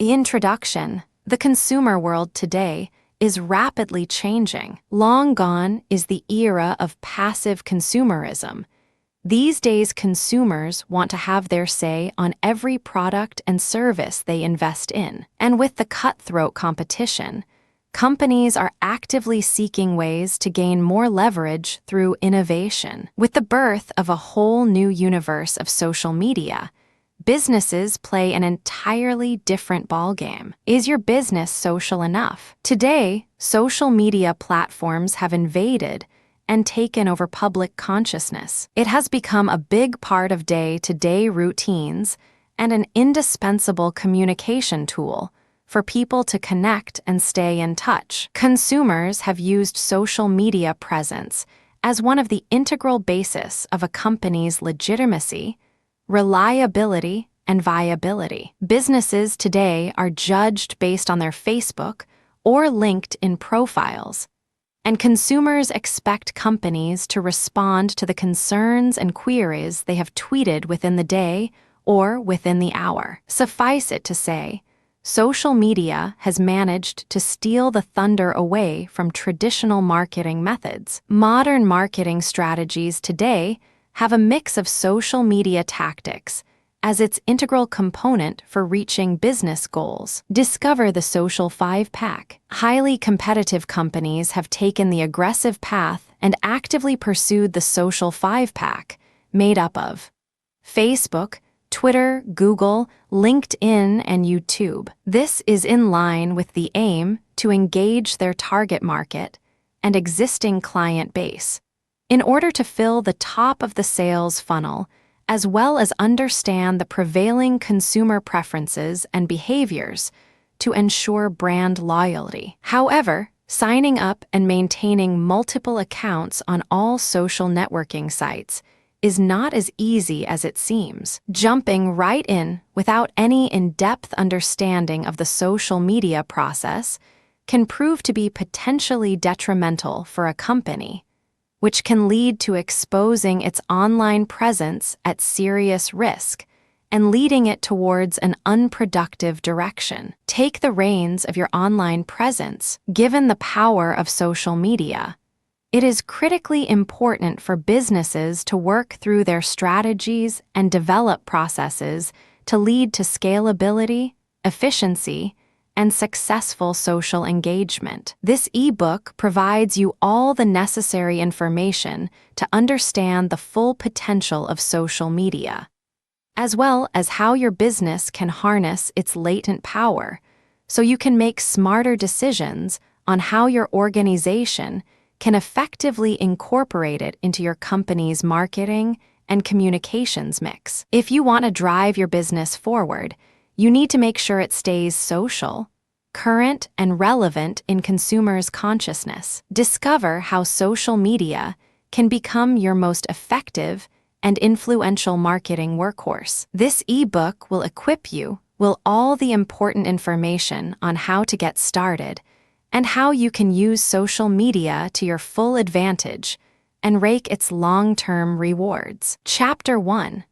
Introduction. The consumer world today is rapidly changing. Long gone is the era of passive consumerism. These days, consumers want to have their say on every product and service they invest in. And with the cutthroat competition, companies are actively seeking ways to gain more leverage through innovation. With the birth of a whole new universe of social media, businesses play an entirely different ballgame. Is your business social enough? Today, social media platforms have invaded and taken over public consciousness. It has become a big part of day-to-day routines and an indispensable communication tool for people to connect and stay in touch. Consumers have used social media presence as one of the integral basis of a company's legitimacy, reliability, and viability. Businesses today are judged based on their Facebook or LinkedIn profiles, and consumers expect companies to respond to the concerns and queries they have tweeted within the day or within the hour. Suffice it to say, social media has managed to steal the thunder away from traditional marketing methods. Modern marketing strategies today have a mix of social media tactics as its integral component for reaching business goals. Discover the social 5-pack. Highly competitive companies have taken the aggressive path and actively pursued the social 5-pack, made up of Facebook, Twitter, Google, LinkedIn, and YouTube. This is in line with the aim to engage their target market and existing client base in order to fill the top of the sales funnel, as well as understand the prevailing consumer preferences and behaviors to ensure brand loyalty. However, signing up and maintaining multiple accounts on all social networking sites is not as easy as it seems. Jumping right in without any in-depth understanding of the social media process can prove to be potentially detrimental for a company, which can lead to exposing its online presence at serious risk and leading it towards an unproductive direction. Take the reins of your online presence. Given the power of social media, it is critically important for businesses to work through their strategies and develop processes to lead to scalability, efficiency, and successful social engagement. This ebook provides you all the necessary information to understand the full potential of social media, as well as how your business can harness its latent power so you can make smarter decisions on how your organization can effectively incorporate it into your company's marketing and communications mix. If you want to drive your business forward, you need to make sure it stays social, current, and relevant in consumers' consciousness. Discover how social media can become your most effective and influential marketing workhorse. This ebook will equip you with all the important information on how to get started and how you can use social media to your full advantage and rake its long-term rewards. Chapter 1.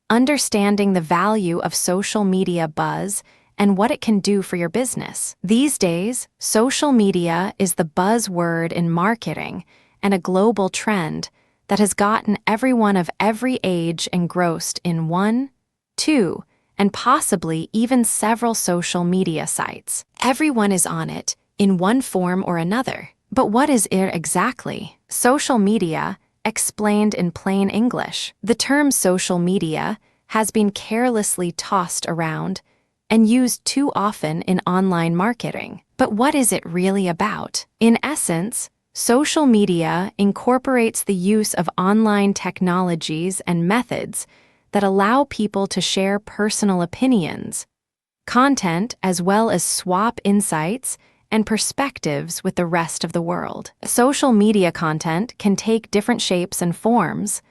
Understanding the value of social media buzz and what it can do for your business. These days, social media is the buzzword in marketing and a global trend that has gotten everyone of every age engrossed in one, two, and possibly even several social media sites. Everyone is on it in one form or another. But what is it exactly? Social media, explained in plain English. The term social media has been carelessly tossed around and used too often in online marketing. But what is it really about? In essence, social media incorporates the use of online technologies and methods that allow people to share personal opinions, content, as well as swap insights and perspectives with the rest of the world. Social media content can take different shapes and forms.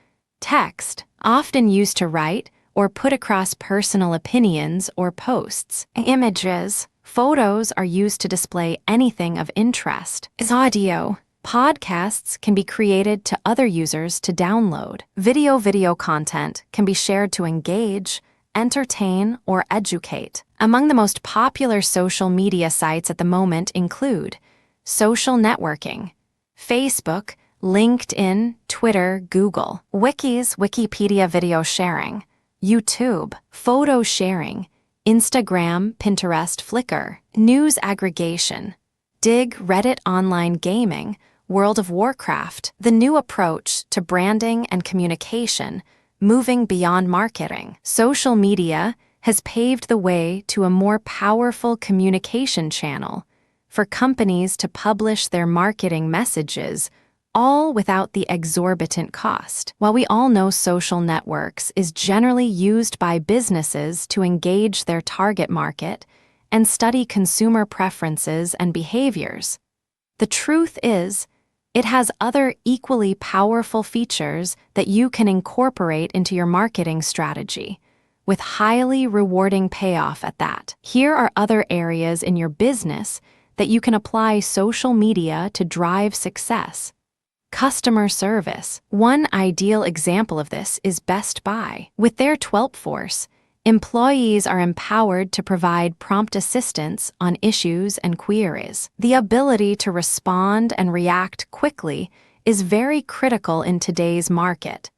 Text, often used to write or put across personal opinions or posts. Images, photos are used to display anything of interest. Audio, podcasts can be created to other users to download. Video content can be shared to engage, entertain, or educate. Among the most popular social media sites at the moment include social networking, Facebook, LinkedIn, Twitter, Google, Wikis, Wikipedia video sharing, YouTube, photo sharing, Instagram, Pinterest, Flickr, news aggregation, Dig, Reddit, online gaming, World of Warcraft, the new approach to branding and communication, moving beyond marketing. Social media has paved the way to a more powerful communication channel for companies to publish their marketing messages, all without the exorbitant cost. While we all know social networks is generally used by businesses to engage their target market and study consumer preferences and behaviors, the truth is, it has other equally powerful features that you can incorporate into your marketing strategy, with highly rewarding payoff at that. Here are other areas in your business that you can apply social media to drive success. Customer service. One ideal example of this is Best Buy. With their 12 force, employees are empowered to provide prompt assistance on issues and queries. The ability to respond and react quickly is very critical in today's market,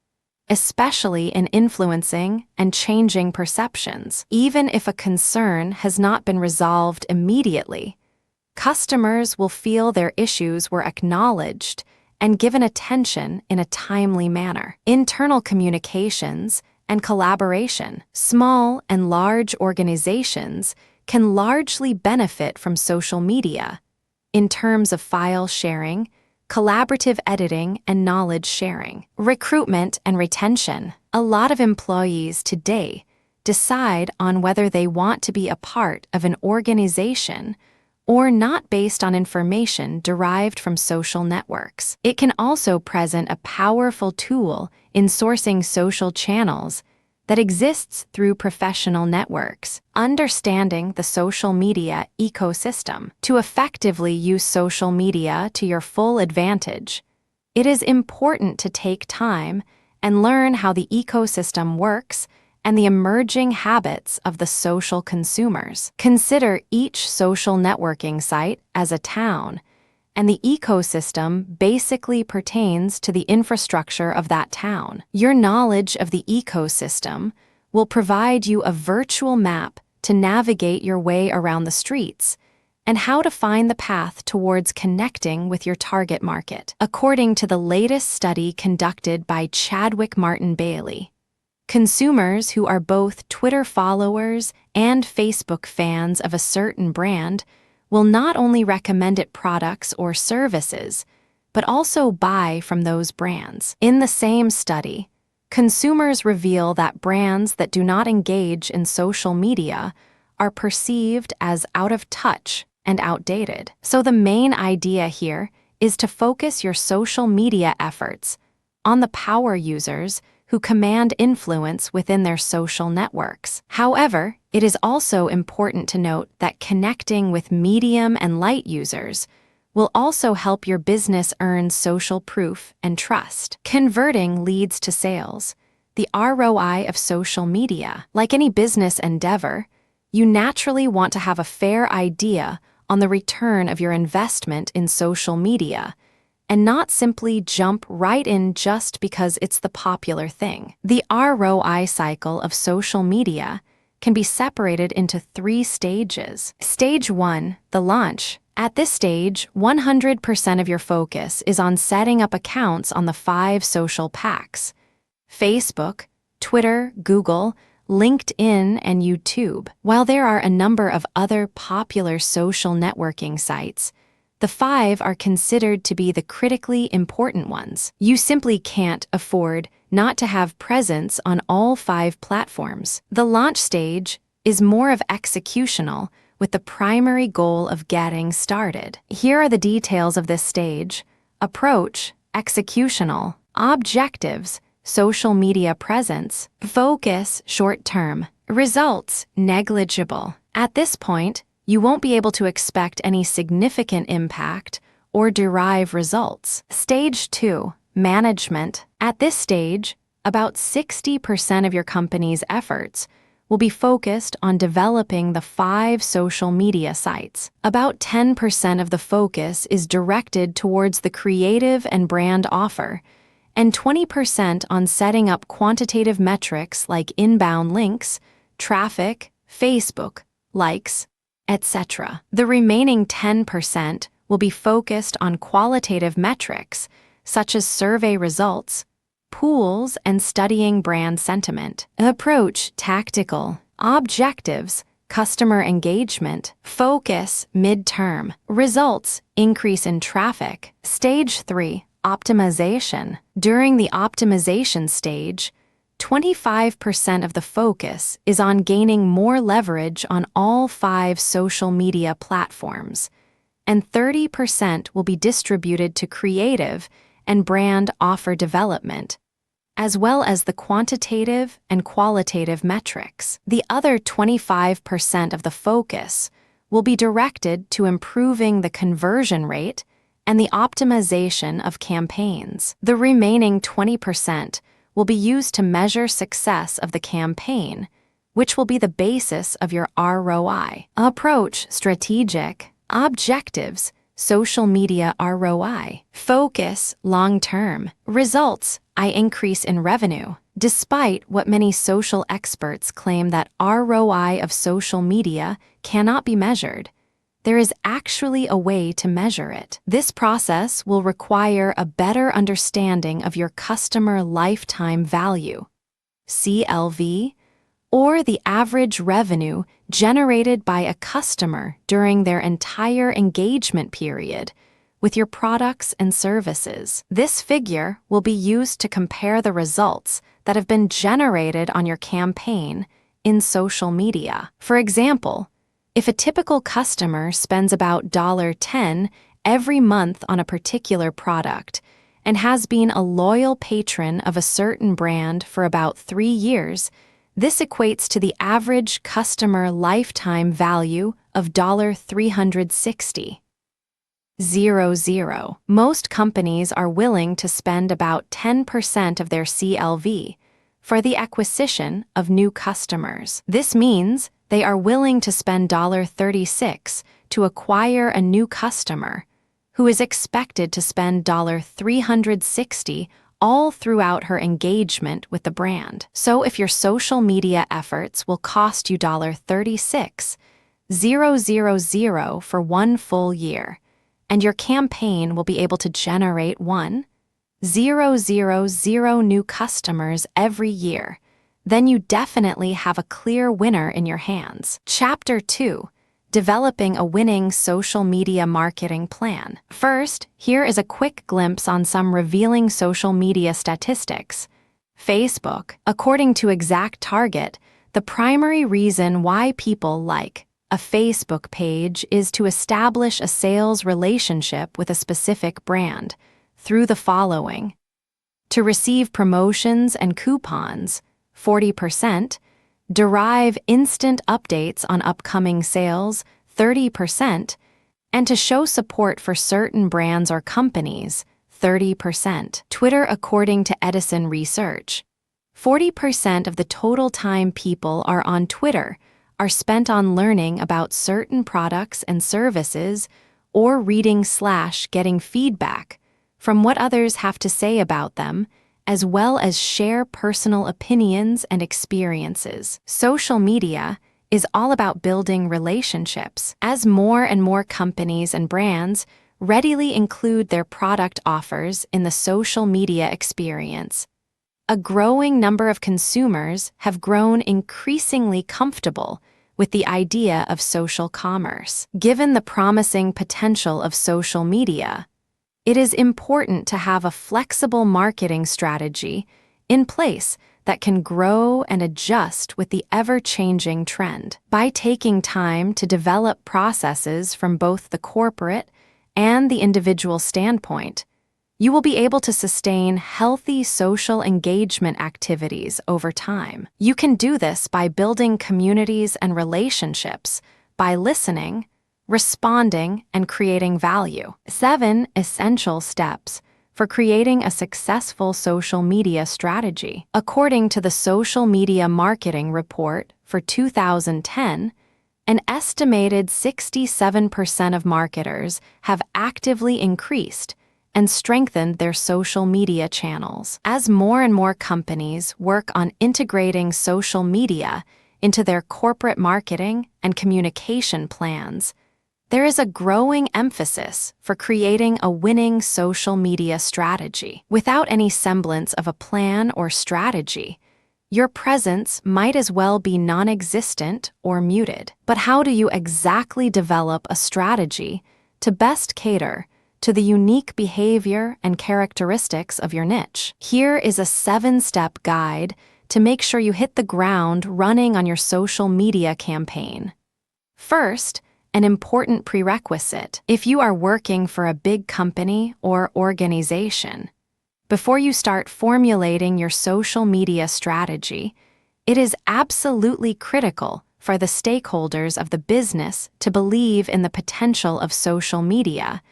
especially in influencing and changing perceptions. Even if a concern has not been resolved immediately, customers will feel their issues were acknowledged and given attention in a timely manner. Internal communications and collaboration. Small and large organizations can largely benefit from social media in terms of file sharing, collaborative editing, and knowledge sharing. Recruitment and retention. A lot of employees today decide on whether they want to be a part of an organization or not based on information derived from social networks. It can also present a powerful tool in sourcing social channels that exists through professional networks. Understanding the social media ecosystem. To effectively use social media to your full advantage, it is important to take time and learn how the ecosystem works and the emerging habits of the social consumers. Consider each social networking site as a town, and the ecosystem basically pertains to the infrastructure of that town. Your knowledge of the ecosystem will provide you a virtual map to navigate your way around the streets and how to find the path towards connecting with your target market. According to the latest study conducted by Chadwick Martin Bailey, consumers who are both Twitter followers and Facebook fans of a certain brand will not only recommend it products or services, but also buy from those brands. In the same study, consumers reveal that brands that do not engage in social media are perceived as out of touch and outdated. So the main idea here is to focus your social media efforts on the power users who command influence within their social networks. However, it is also important to note that connecting with medium and light users will also help your business earn social proof and trust. Converting leads to sales. The ROI of social media. Like any business endeavor, you naturally want to have a fair idea on the return of your investment in social media, and not simply jump right in just because it's the popular thing. The ROI cycle of social media can be separated into 3 stages. Stage 1, the launch. At this stage, 100% of your focus is on setting up accounts on the 5 social packs: Facebook, Twitter, Google, LinkedIn, and YouTube. While there are a number of other popular social networking sites, the 5 are considered to be the critically important ones. You simply can't afford not to have presence on all 5 platforms. The launch stage is more of executional, with the primary goal of getting started. Here are the details of this stage: approach, executional; objectives, social media presence; focus, short-term; results, negligible. At this point, you won't be able to expect any significant impact or derive results. Stage 2, management. At this stage, about 60% of your company's efforts will be focused on developing the 5 social media sites. About 10% of the focus is directed towards the creative and brand offer, and 20% on setting up quantitative metrics like inbound links, traffic, Facebook, likes, etc. The remaining 10% will be focused on qualitative metrics, such as survey results, pools, and studying brand sentiment. Approach: tactical. Objectives: customer engagement. Focus: midterm. Results: increase in traffic. Stage 3. Optimization. During the optimization stage, 25% of the focus is on gaining more leverage on all 5 social media platforms, and 30% will be distributed to creative and brand offer development, as well as the quantitative and qualitative metrics. The other 25% of the focus will be directed to improving the conversion rate and the optimization of campaigns. The remaining 20% will be used to measure success of the campaign, which will be the basis of your ROI. Approach: strategic. Objectives: social media ROI. Focus: long-term. Results: I increase in revenue. Despite what many social experts claim that ROI of social media cannot be measured, there is actually a way to measure it. This process will require a better understanding of your customer lifetime value, CLV, or the average revenue generated by a customer during their entire engagement period with your products and services. This figure will be used to compare the results that have been generated on your campaign in social media. For example, if a typical customer spends about $10 every month on a particular product and has been a loyal patron of a certain brand for about 3 years, this equates to the average customer lifetime value of $360. Most companies are willing to spend about 10% of their CLV for the acquisition of new customers. This means they are willing to spend $36 to acquire a new customer who is expected to spend $360 all throughout her engagement with the brand. So if your social media efforts will cost you $36,000 for 1 full year, and your campaign will be able to generate 1,000 new customers every year, then you definitely have a clear winner in your hands. Chapter 2. Developing a winning social media marketing plan. First, here is a quick glimpse on some revealing social media statistics. Facebook. According to ExactTarget, the primary reason why people like a Facebook page is to establish a sales relationship with a specific brand through the following: to receive promotions and coupons, 40%, derive instant updates on upcoming sales, 30%, and to show support for certain brands or companies, 30%. Twitter. According to Edison Research, 40% of the total time people are on Twitter are spent on learning about certain products and services or reading/getting feedback from what others have to say about them, as well as share personal opinions and experiences. Social media is all about building relationships. As more and more companies and brands readily include their product offers in the social media experience, a growing number of consumers have grown increasingly comfortable with the idea of social commerce. Given the promising potential of social media, it is important to have a flexible marketing strategy in place that can grow and adjust with the ever-changing trend. By taking time to develop processes from both the corporate and the individual standpoint, you will be able to sustain healthy social engagement activities over time. You can do this by building communities and relationships, by listening, responding, and creating value. 7 essential steps for creating a successful social media strategy. According to the Social Media Marketing Report for for 2010, an estimated 67% of marketers have actively increased and strengthened their social media channels. As more and more companies work on integrating social media into their corporate marketing and communication plans, there is a growing emphasis for creating a winning social media strategy. Without any semblance of a plan or strategy, your presence might as well be non-existent or muted. But how do you exactly develop a strategy to best cater to the unique behavior and characteristics of your niche? Here is a 7-step guide to make sure you hit the ground running on your social media campaign. First, an important prerequisite. If you are working for a big company or organization, before you start formulating your social media strategy, it is absolutely critical for the stakeholders of the business to believe in the potential of social media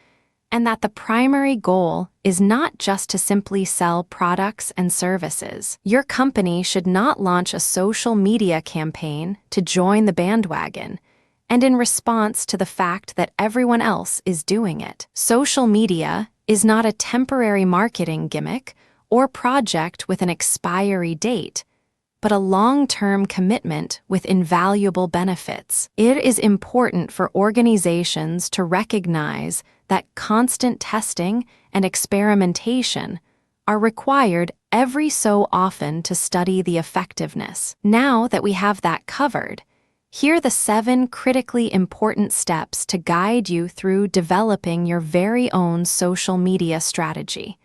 and that the primary goal is not just to simply sell products and services. Your company should not launch a social media campaign to join the bandwagon and in response to the fact that everyone else is doing it. Social media is not a temporary marketing gimmick or project with an expiry date, but a long-term commitment with invaluable benefits. It is important for organizations to recognize that constant testing and experimentation are required every so often to study the effectiveness. Now that we have that covered, here are the 7 critically important steps to guide you through developing your very own social media strategy.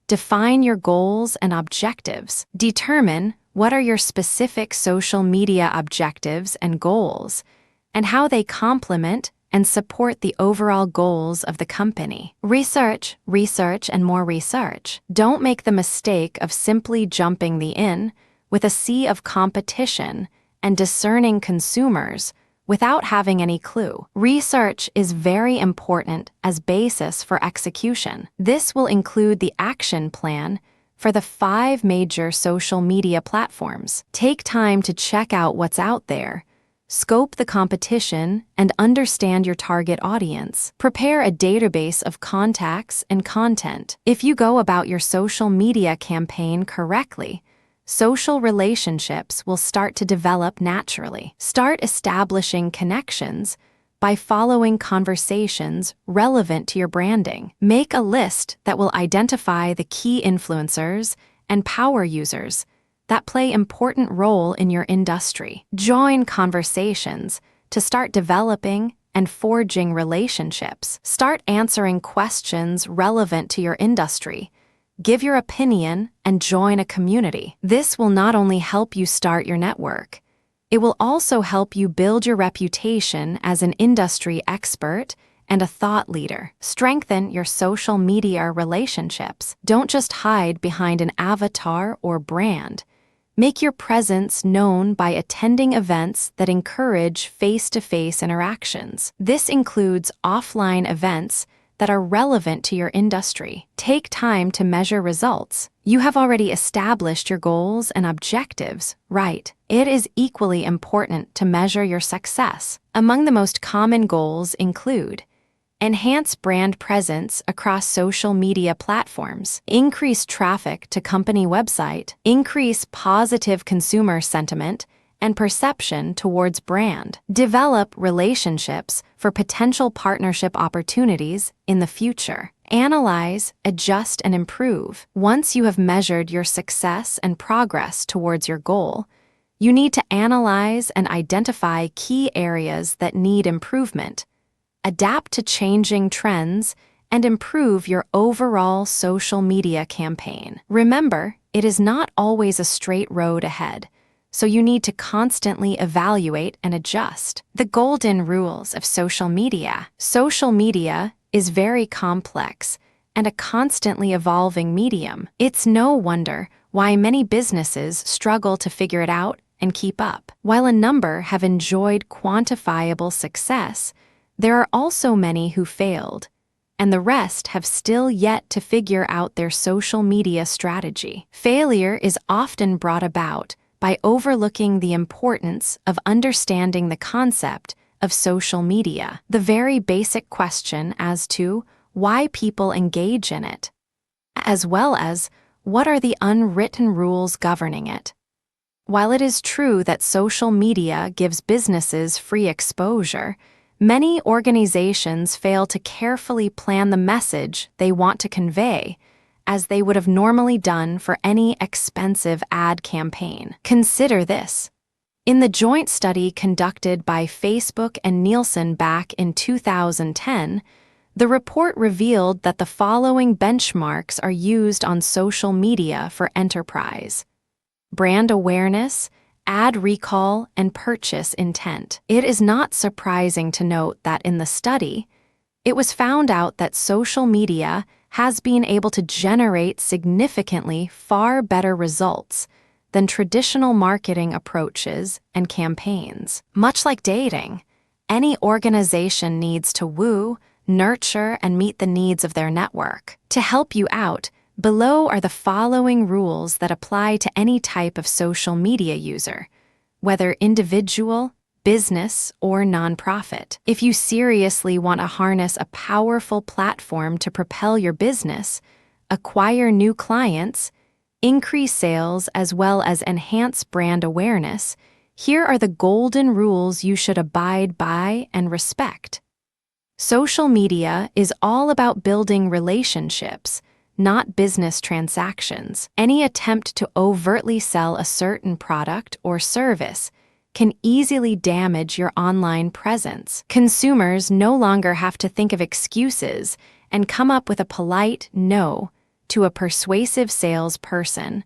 Define your goals and objectives. Determine what are your specific social media objectives and goals, and how they complement and support the overall goals of the company. Research, and more research. Don't make the mistake of simply jumping in with a sea of competition and discerning consumers without having any clue. Research is very important as basis for execution. This will include the action plan for the 5 major social media platforms. Take time to check out what's out there, scope the competition, and understand your target audience. Prepare a database of contacts and content. If you go about your social media campaign correctly, social relationships will start to develop naturally. Start establishing connections by following conversations relevant to your branding. Make a list that will identify the key influencers and power users that play an important role in your industry. Join conversations to start developing and forging relationships. Start answering questions relevant to your industry. Give your opinion and join a community. This will not only help you start your network, it will also help you build your reputation as an industry expert and a thought leader. Strengthen your social media relationships. Don't just hide behind an avatar or brand. Make your presence known by attending events that encourage face-to-face interactions. This includes offline events that are relevant to your industry. Take time to measure results. You have already established your goals and objectives, right? It is equally important to measure your success. Among the most common goals include enhance brand presence across social media platforms, increase traffic to company website, increase positive consumer sentiment and perception towards brand, develop relationships for potential partnership opportunities in the future, analyze, adjust, and improve. Once you have measured your success and progress towards your goal, you need to analyze and identify key areas that need improvement, adapt to changing trends, and improve your overall social media campaign. Remember, it is not always a straight road ahead, so you need to constantly evaluate and adjust. The golden rules of social media. Social media is very complex and a constantly evolving medium. It's no wonder why many businesses struggle to figure it out and keep up. While a number have enjoyed quantifiable success, there are also many who failed, and the rest have still yet to figure out their social media strategy. Failure is often brought about by overlooking the importance of understanding the concept of social media, the very basic question as to why people engage in it, as well as what are the unwritten rules governing it. While it is true that social media gives businesses free exposure, many organizations fail to carefully plan the message they want to convey, as they would have normally done for any expensive ad campaign. Consider this. In the joint study conducted by Facebook and Nielsen back in 2010, the report revealed that the following benchmarks are used on social media for enterprise: brand awareness, ad recall, and purchase intent. It is not surprising to note that in the study, it was found out that social media has been able to generate significantly far better results than traditional marketing approaches and campaigns. Much like dating, any organization needs to woo, nurture, and meet the needs of their network. To help you out, below are the following rules that apply to any type of social media user, whether individual, business, or nonprofit. If you seriously want to harness a powerful platform to propel your business, acquire new clients, increase sales, as well as enhance brand awareness, here are the golden rules you should abide by and respect. Social media is all about building relationships, not business transactions. Any attempt to overtly sell a certain product or service can easily damage your online presence. Consumers no longer have to think of excuses and come up with a polite no to a persuasive salesperson.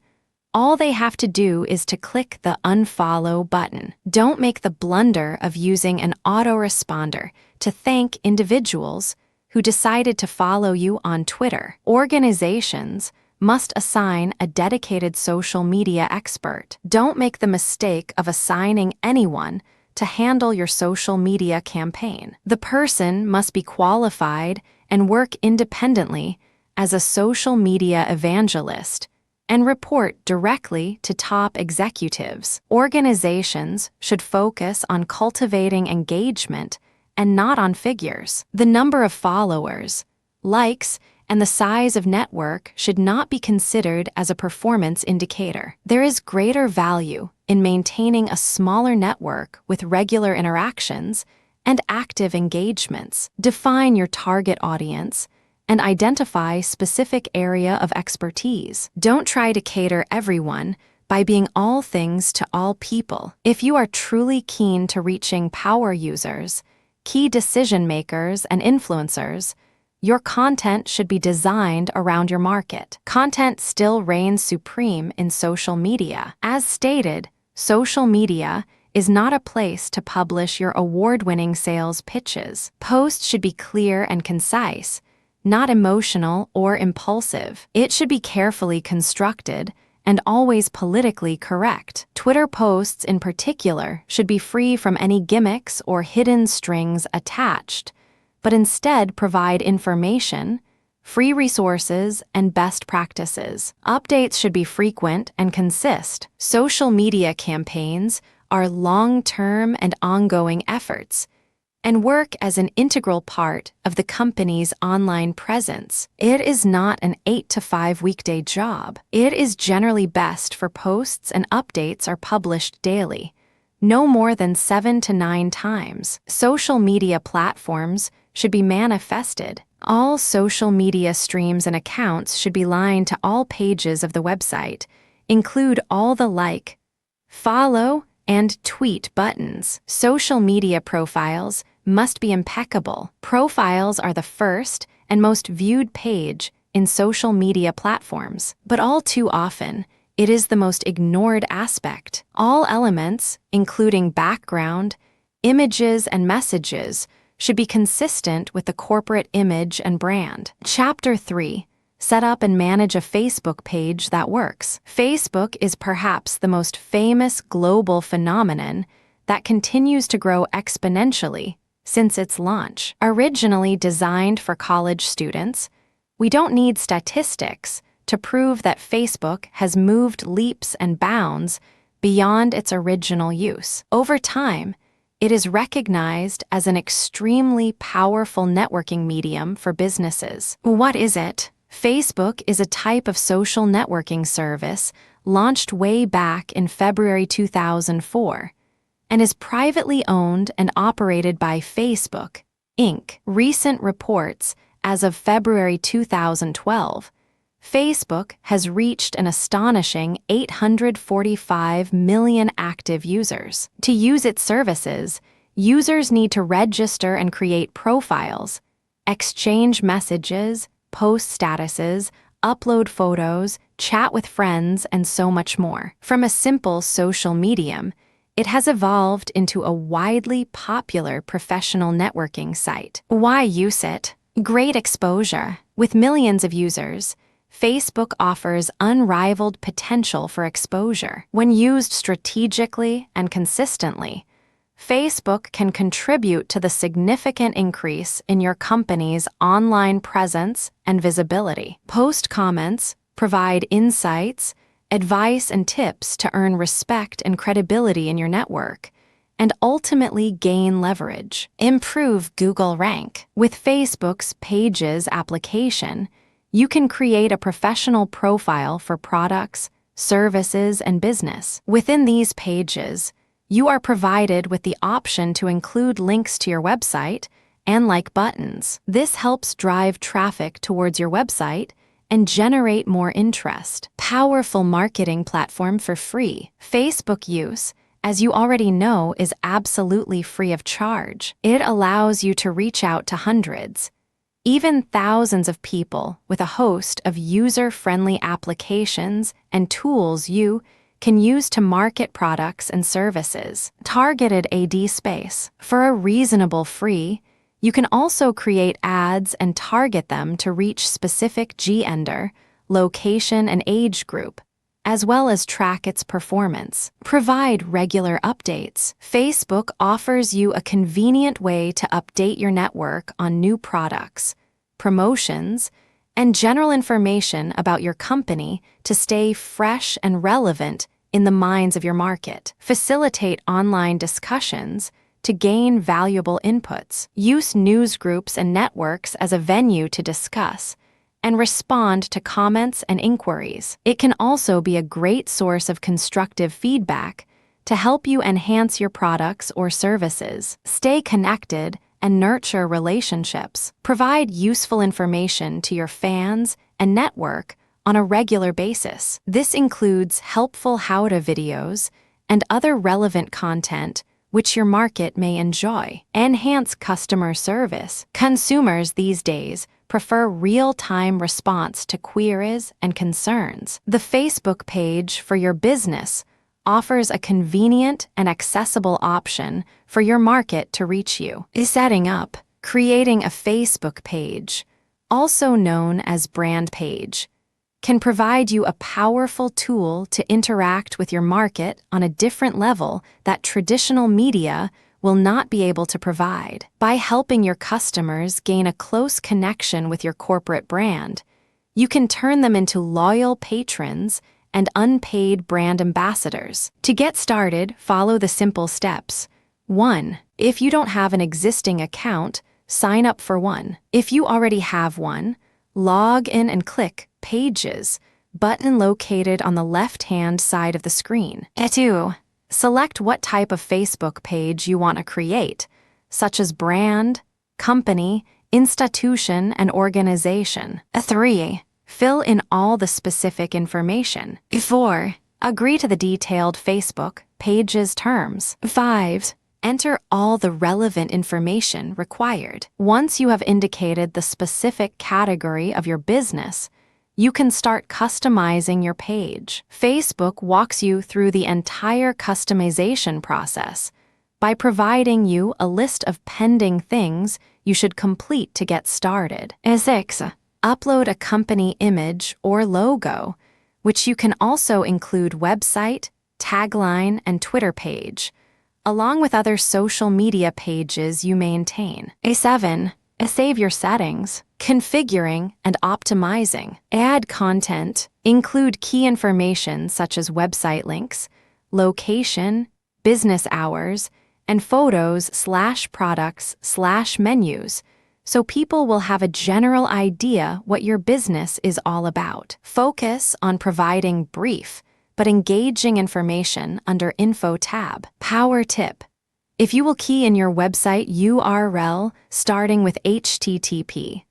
All they have to do is to click the unfollow button. Don't make the blunder of using an autoresponder to thank individuals who decided to follow you on Twitter. Organizations must assign a dedicated social media expert. Don't make the mistake of assigning anyone to handle your social media campaign. The person must be qualified and work independently as a social media evangelist and report directly to top executives. Organizations should focus on cultivating engagement and not on figures. The number of followers, likes, and the size of network should not be considered as a performance indicator. There is greater value in maintaining a smaller network with regular interactions and active engagements. Define your target audience and identify specific area of expertise. Don't try to cater everyone by being all things to all people. If you are truly keen to reaching power users, key decision makers, and influencers, your content should be designed around your market. Content still reigns supreme in social media. As stated, social media is not a place to publish your award-winning sales pitches. Posts should be clear and concise, not emotional or impulsive. It should be carefully constructed and always politically correct. Twitter posts in particular should be free from any gimmicks or hidden strings attached, but instead provide information, free resources, and best practices. Updates should be frequent and consist. Social media campaigns are long-term and ongoing efforts and work as an integral part of the company's online presence. It is not an 8-to-5 weekday job. It is generally best for posts and updates are published daily, no more than 7 to 9 times. Social media platforms should be manifested. All social media streams and accounts should be aligned to all pages of the website, include all the like, follow, and tweet buttons. Social media profiles must be impeccable. Profiles are the first and most viewed page in social media platforms, but all too often, it is the most ignored aspect. All elements, including background, images, and messages, should be consistent with the corporate image and brand. Chapter 3. Set up and manage a Facebook page that works. Facebook is perhaps the most famous global phenomenon that continues to grow exponentially since its launch. Originally designed for college students, we don't need statistics to prove that Facebook has moved leaps and bounds beyond its original use. Over time, it is recognized as an extremely powerful networking medium for businesses. What is it? Facebook is a type of social networking service launched way back in February 2004 and is privately owned and operated by Facebook, Inc. Recent reports, as of February 2012, Facebook has reached an astonishing 845 million active users. To use its services, users need to register and create profiles, exchange messages, post statuses, upload photos, chat with friends, and so much more. From a simple social medium, it has evolved into a widely popular professional networking site. Why use it? Great exposure. With millions of users, Facebook offers unrivaled potential for exposure. When used strategically and consistently, Facebook can contribute to the significant increase in your company's online presence and visibility. Post comments provide insights, advice, and tips to earn respect and credibility in your network, and ultimately gain leverage. Improve Google rank. With Facebook's Pages application, you can create a professional profile for products, services, and business. Within these pages, you are provided with the option to include links to your website and like buttons. This helps drive traffic towards your website and generate more interest. Powerful marketing platform for free. Facebook use, as you already know, is absolutely free of charge. It allows you to reach out to hundreds, even thousands of people with a host of user-friendly applications and tools you can use to market products and services. Targeted ad space. For a reasonable fee, you can also create ads and target them to reach specific gender, location, and age group, as well as track its performance. Provide regular updates. Facebook offers you a convenient way to update your network on new products, promotions, and general information about your company to stay fresh and relevant in the minds of your market. Facilitate online discussions to gain valuable inputs. Use news groups and networks as a venue to discuss and respond to comments and inquiries. It can also be a great source of constructive feedback to help you enhance your products or services. Stay connected and nurture relationships. Provide useful information to your fans and network on a regular basis. This includes helpful how-to videos and other relevant content which your market may enjoy. Enhance customer service. Consumers these days prefer real-time response to queries and concerns. The Facebook page for your business offers a convenient and accessible option for your market to reach you. Setting up. Creating a Facebook page, also known as brand page, can provide you a powerful tool to interact with your market on a different level that traditional media will not be able to provide. By helping your customers gain a close connection with your corporate brand, you can turn them into loyal patrons and unpaid brand ambassadors. To get started, follow the simple steps. 1. If you don't have an existing account, sign up for one. If you already have one, log in and click Pages button located on the left-hand side of the screen. 2. Select what type of Facebook page you want to create, such as brand, company, institution, and organization. 3. Fill in all the specific information. 4. Agree to the detailed Facebook page's terms. 5. Enter all the relevant information required. Once you have indicated the specific category of your business, you can start customizing your page. Facebook walks you through the entire customization process by providing you a list of pending things you should complete to get started. 6. Upload a company image or logo, which you can also include website, tagline, and Twitter page, along with other social media pages you maintain. 7. Save your settings. Configuring and optimizing. Add content. Include key information such as website links, location, business hours, and photos/products/menus, so people will have a general idea what your business is all about. Focus on providing brief but engaging information under Info tab. Power tip: if you will key in your website URL starting with http//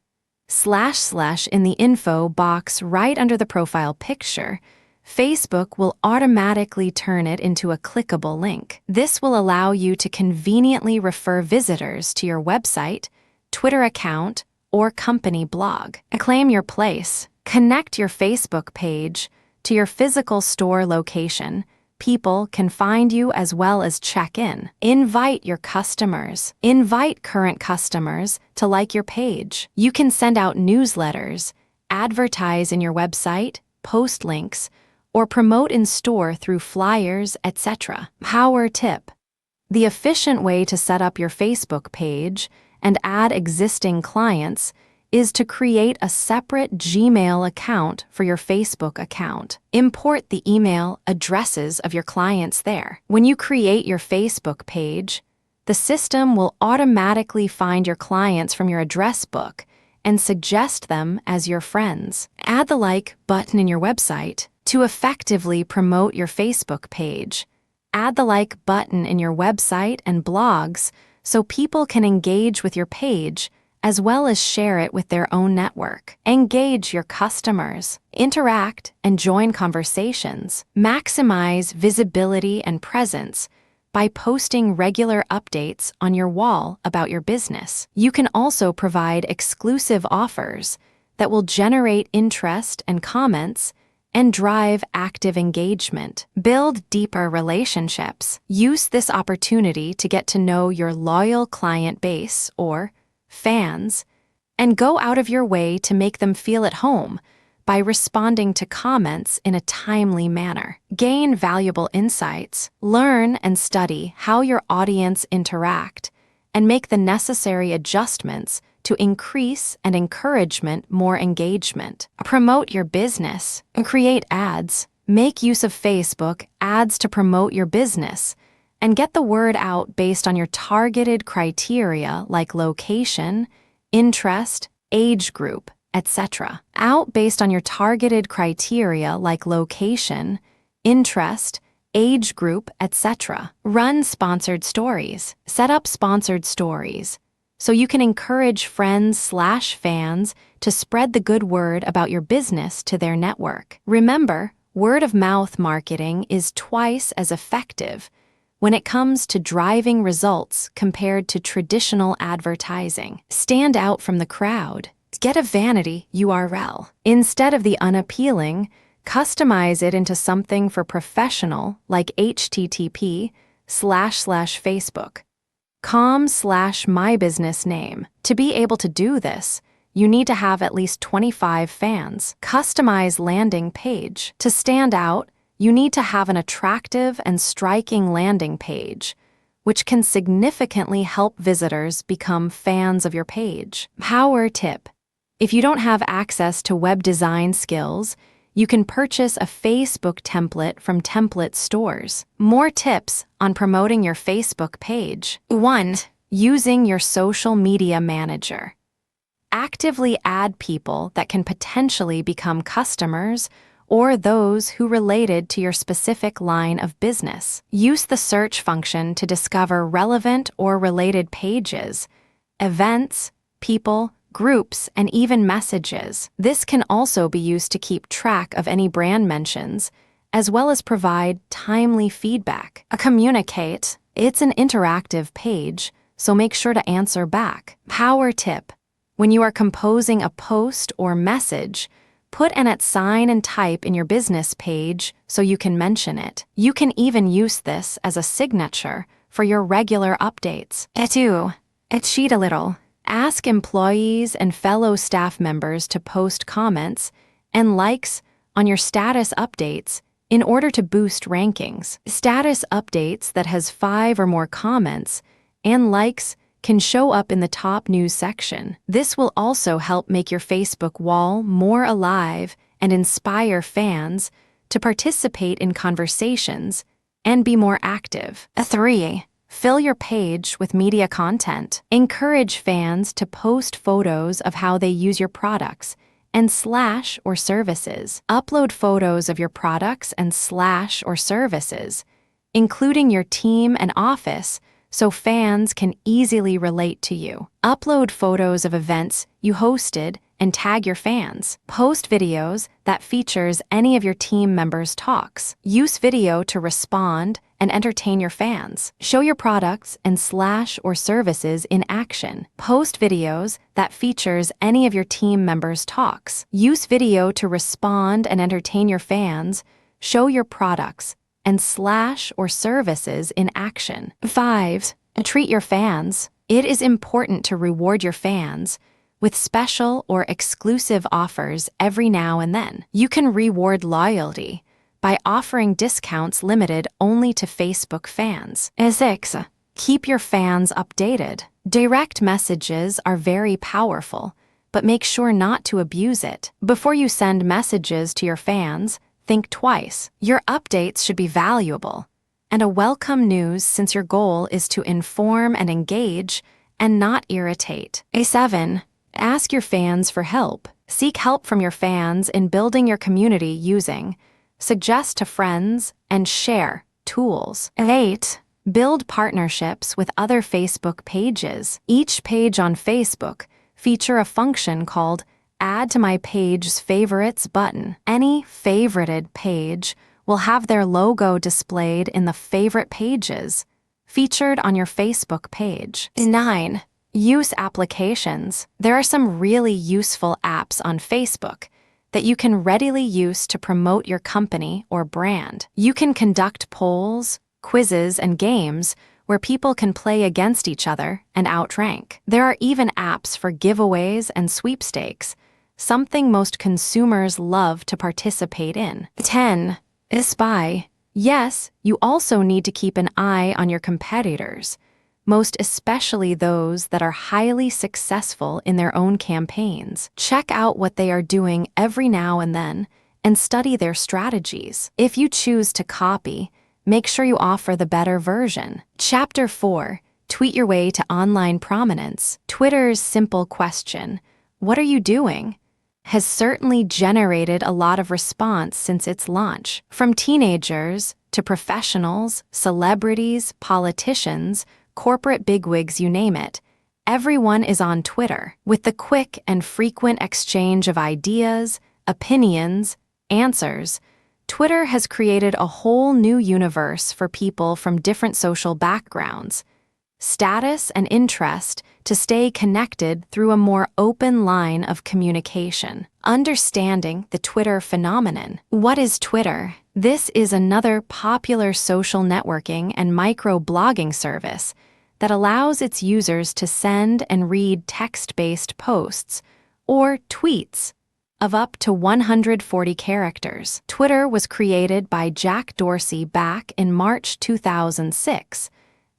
in the info box right under the profile picture, Facebook will automatically turn it into a clickable link. This will allow you to conveniently refer visitors to your website, Twitter account, or company blog. Claim your place. Connect your Facebook page to your physical store location. People can find you as well as check in. Invite your customers. Invite current customers to like your page. You can send out newsletters, advertise in your website, post links, or promote in store through flyers, etc. Power tip: the efficient way to set up your Facebook page and add existing clients is to create a separate Gmail account for your Facebook account. Import the email addresses of your clients there. When you create your Facebook page, the system will automatically find your clients from your address book and suggest them as your friends. Add the like button in your website to effectively promote your Facebook page. Add the like button in your website and blogs so people can engage with your page as well as share it with their own network. Engage your customers, interact and join conversations. Maximize visibility and presence by posting regular updates on your wall about your business. You can also provide exclusive offers that will generate interest and comments and drive active engagement. Build deeper relationships. Use this opportunity to get to know your loyal client base or fans, and go out of your way to make them feel at home by responding to comments in a timely manner. Gain valuable insights, learn and study how your audience interact, and make the necessary adjustments to increase and encouragement more engagement. Promote your business. Create ads. Make use of Facebook ads to promote your business and get the word out based on your targeted criteria like location, interest, age group, etc. Out based on your targeted criteria like location, interest, age group, etc. Run sponsored stories. Set up sponsored stories so you can encourage friends/fans to spread the good word about your business to their network. Remember, word-of-mouth marketing is twice as effective when it comes to driving results compared to traditional advertising. Stand out from the crowd. Get a vanity URL. Instead of the unappealing, customize it into something for professional like http://facebook.com/mybusinessname. To be able to do this, you need to have at least 25 fans. Customize landing page. To stand out, you need to have an attractive and striking landing page, which can significantly help visitors become fans of your page. Power tip: if you don't have access to web design skills, you can purchase a Facebook template from template stores. More tips on promoting your Facebook page. 1. Using your social media manager. Actively add people that can potentially become customers or those who related to your specific line of business. Use the search function to discover relevant or related pages, events, people, groups, and even messages. This can also be used to keep track of any brand mentions, as well as provide timely feedback. Communicate. It's an interactive page, so make sure to answer back. Power tip: when you are composing a post or message, put an @ and type in your business page so you can mention it. You can even use this as a signature for your regular updates. 2. Cheat a little. Ask employees and fellow staff members to post comments and likes on your status updates in order to boost rankings. Status updates that has 5 or more comments and likes can show up in the top news section. This will also help make your Facebook wall more alive and inspire fans to participate in conversations and be more active. 3. Fill your page with media content. Encourage fans to post photos of how they use your products and slash or services. Upload photos of your products and slash or services, including your team and office, so fans can easily relate to you. Upload photos of events you hosted and tag your fans. Post videos that features any of your team members' talks. Use video to respond and entertain your fans. Show your products and slash or services in action. Post videos that features any of your team members' talks. Use video to respond and entertain your fans. Show your products and slash or services in action. 5. Treat your fans. It is important to reward your fans with special or exclusive offers every now and then. You can reward loyalty by offering discounts limited only to Facebook fans. 6. Keep your fans updated. Direct messages are very powerful, but make sure not to abuse it. Before you send messages to your fans, think twice. Your updates should be valuable and a welcome news, since your goal is to inform and engage and not irritate. 7. Ask your fans for help. Seek help from your fans in building your community using suggest to friends and share tools. 8. Build partnerships with other Facebook pages. Each page on Facebook feature a function called Add to my page's favorites button. Any favorited page will have their logo displayed in the favorite pages featured on your Facebook page. 9. Use applications. There are some really useful apps on Facebook that you can readily use to promote your company or brand. You can conduct polls, quizzes, and games where people can play against each other and outrank. There are even apps for giveaways and sweepstakes, something most consumers love to participate in. 10. Spy. Yes, you also need to keep an eye on your competitors, most especially those that are highly successful in their own campaigns. Check out what they are doing every now and then and study their strategies. If you choose to copy, make sure you offer the better version. Chapter 4. Tweet your way to online prominence. Twitter's simple question, "What are you doing?" has certainly generated a lot of response since its launch. From teenagers to professionals, celebrities, politicians, corporate bigwigs, you name it, everyone is on Twitter. With the quick and frequent exchange of ideas, opinions, answers, Twitter has created a whole new universe for people from different social backgrounds, status, and interest to stay connected through a more open line of communication. Understanding the Twitter phenomenon. What is Twitter? This is another popular social networking and micro-blogging service that allows its users to send and read text-based posts or tweets of up to 140 characters. Twitter was created by Jack Dorsey back in March 2006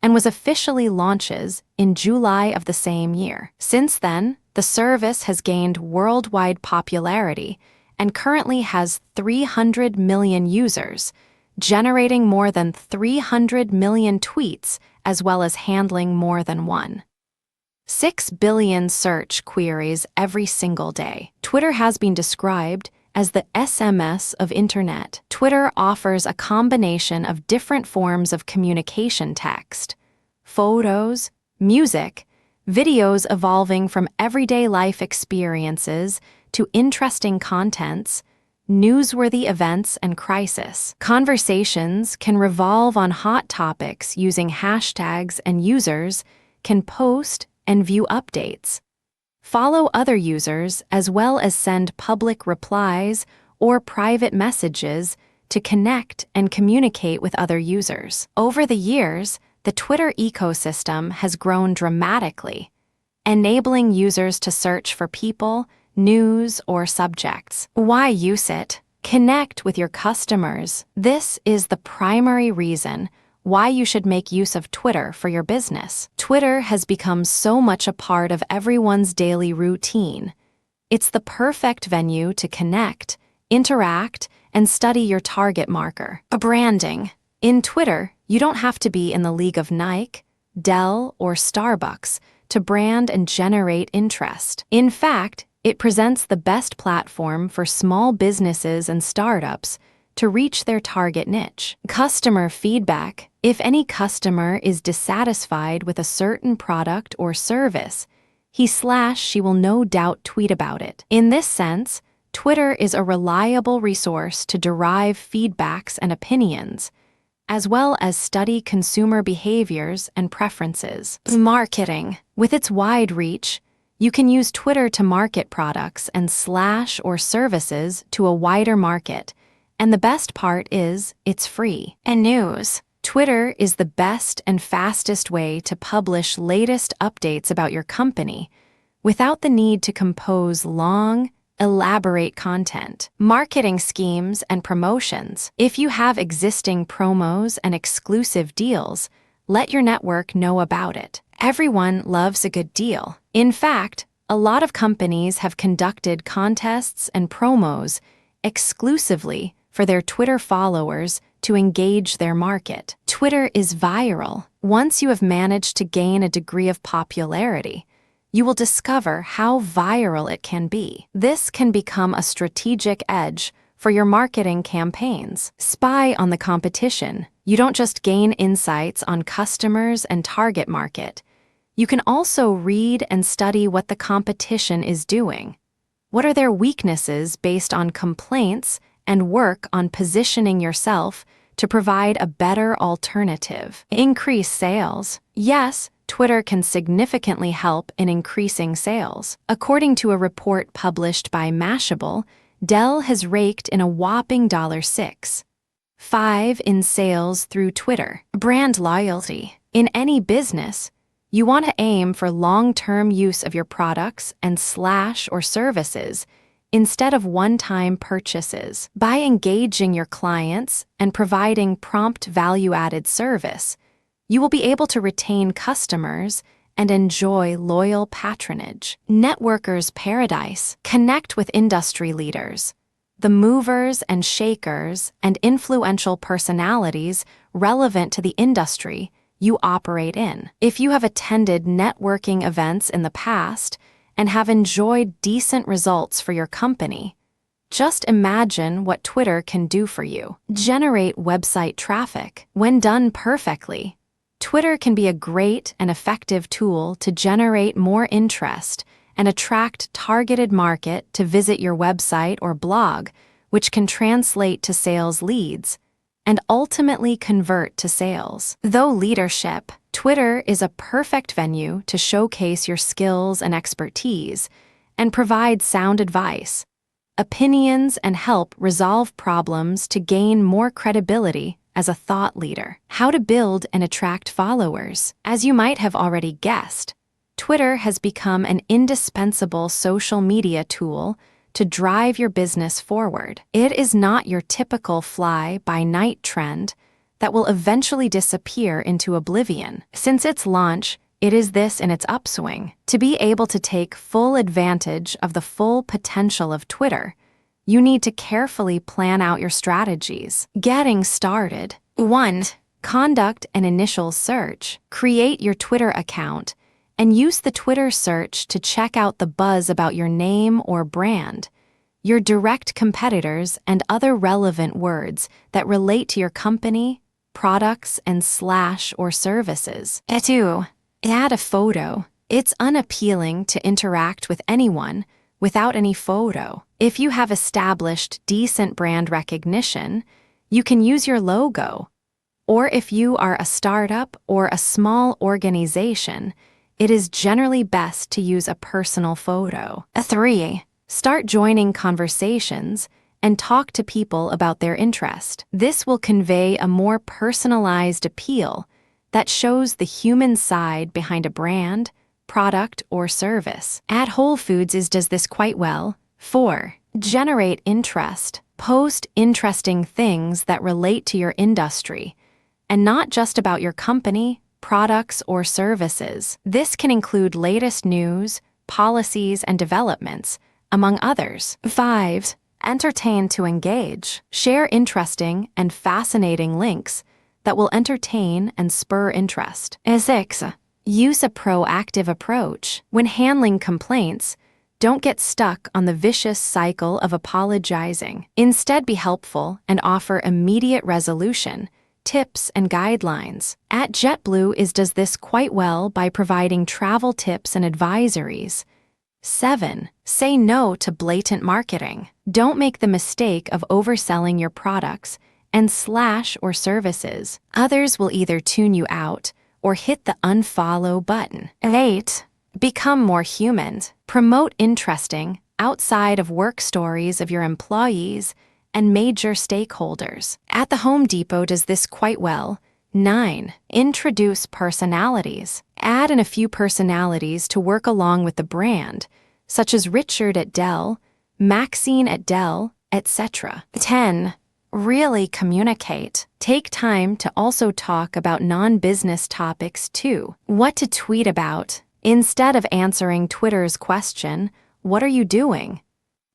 and was officially launches in July of the same year. Since then, the service has gained worldwide popularity and currently has 300 million users, generating more than 300 million tweets as well as handling more than 1.6 billion search queries every single day. Twitter has been described as the SMS of Internet. Twitter offers a combination of different forms of communication: text, photos, music, videos, evolving from everyday life experiences to interesting contents, newsworthy events, and crisis. Conversations can revolve on hot topics using hashtags, and users can post and view updates, follow other users, as well as send public replies or private messages to connect and communicate with other users. Over the years, the Twitter ecosystem has grown dramatically, enabling users to search for people, news, or subjects. Why use it? Connect with your customers. This is the primary reason why you should make use of Twitter for your business. Twitter has become so much a part of everyone's daily routine. It's the perfect venue to connect, interact, and study your target market. Branding. In Twitter, you don't have to be in the league of Nike, Dell, or Starbucks to brand and generate interest. In fact, it presents the best platform for small businesses and startups to reach their target niche. Customer feedback. If any customer is dissatisfied with a certain product or service, she will no doubt tweet about it. In this sense, Twitter is a reliable resource to derive feedbacks and opinions, as well as study consumer behaviors and preferences. Marketing. With its wide reach, you can use Twitter to market products and or services to a wider market. And the best part is, it's free. And news. Twitter is the best and fastest way to publish latest updates about your company without the need to compose long, elaborate content. Marketing schemes and promotions. If you have existing promos and exclusive deals, let your network know about it. Everyone loves a good deal. In fact, a lot of companies have conducted contests and promos exclusively for their Twitter followers to engage their market. Twitter is viral. Once you have managed to gain a degree of popularity, you will discover how viral it can be. This can become a strategic edge for your marketing campaigns. Spy on the competition. You don't just gain insights on customers and target market. You can also read and study what the competition is doing. What are their weaknesses based on complaints, and work on positioning yourself to provide a better alternative. Increase sales. Yes, Twitter can significantly help in increasing sales. According to a report published by Mashable, Dell has raked in a whopping $6.5 in sales through Twitter. Brand loyalty. In any business, you want to aim for long-term use of your products and or services instead of one-time purchases. By engaging your clients and providing prompt value-added service, you will be able to retain customers and enjoy loyal patronage. Networkers' paradise. Connect with industry leaders, the movers and shakers and influential personalities relevant to the industry you operate in. If you have attended networking events in the past and have enjoyed decent results for your company, just imagine what Twitter can do for you. Generate website traffic. When done perfectly, Twitter can be a great and effective tool to generate more interest and attract targeted market to visit your website or blog, which can translate to sales leads and ultimately convert to sales. Though leadership, Twitter is a perfect venue to showcase your skills and expertise and provide sound advice, opinions, and help resolve problems to gain more credibility as a thought leader. How to build and attract followers. As you might have already guessed, Twitter has become an indispensable social media tool to drive your business forward. It is not your typical fly-by-night trend that will eventually disappear into oblivion. Since its launch, it is this in its upswing. To be able to take full advantage of the full potential of Twitter, you need to carefully plan out your strategies. Getting started. 1. Conduct an initial search. Create your Twitter account and use the Twitter search to check out the buzz about your name or brand, your direct competitors, and other relevant words that relate to your company, products, and or services. 2. Add a photo. It's unappealing to interact with anyone without any photo. If you have established decent brand recognition, you can use your logo. Or if you are a startup or a small organization, it is generally best to use a personal photo. 3. Start joining conversations and talk to people about their interest. This will convey a more personalized appeal that shows the human side behind a brand, product, or service. At Whole Foods does this quite well. 4. Generate interest. Post interesting things that relate to your industry, and not just about your company, products, or services. This can include latest news, policies, and developments, among others. 5. Entertain to engage. Share interesting and fascinating links that will entertain and spur interest. 6. Use a proactive approach. When handling complaints, don't get stuck on the vicious cycle of apologizing. Instead, be helpful and offer immediate resolution, tips, and guidelines. At JetBlue does this quite well by providing travel tips and advisories. 7. Say no to blatant marketing. Don't make the mistake of overselling your products and slash or services. Others will either tune you out or hit the unfollow button. 8. Become more human. Promote interesting, outside of work stories of your employees and major stakeholders. At the Home Depot does this quite well. 9. Introduce personalities. Add in a few personalities to work along with the brand, such as Richard at Dell, Maxine at Dell, etc. 10. Really communicate. Take time to also talk about non-business topics too. What to tweet about. Instead of answering Twitter's question, "What are you doing?"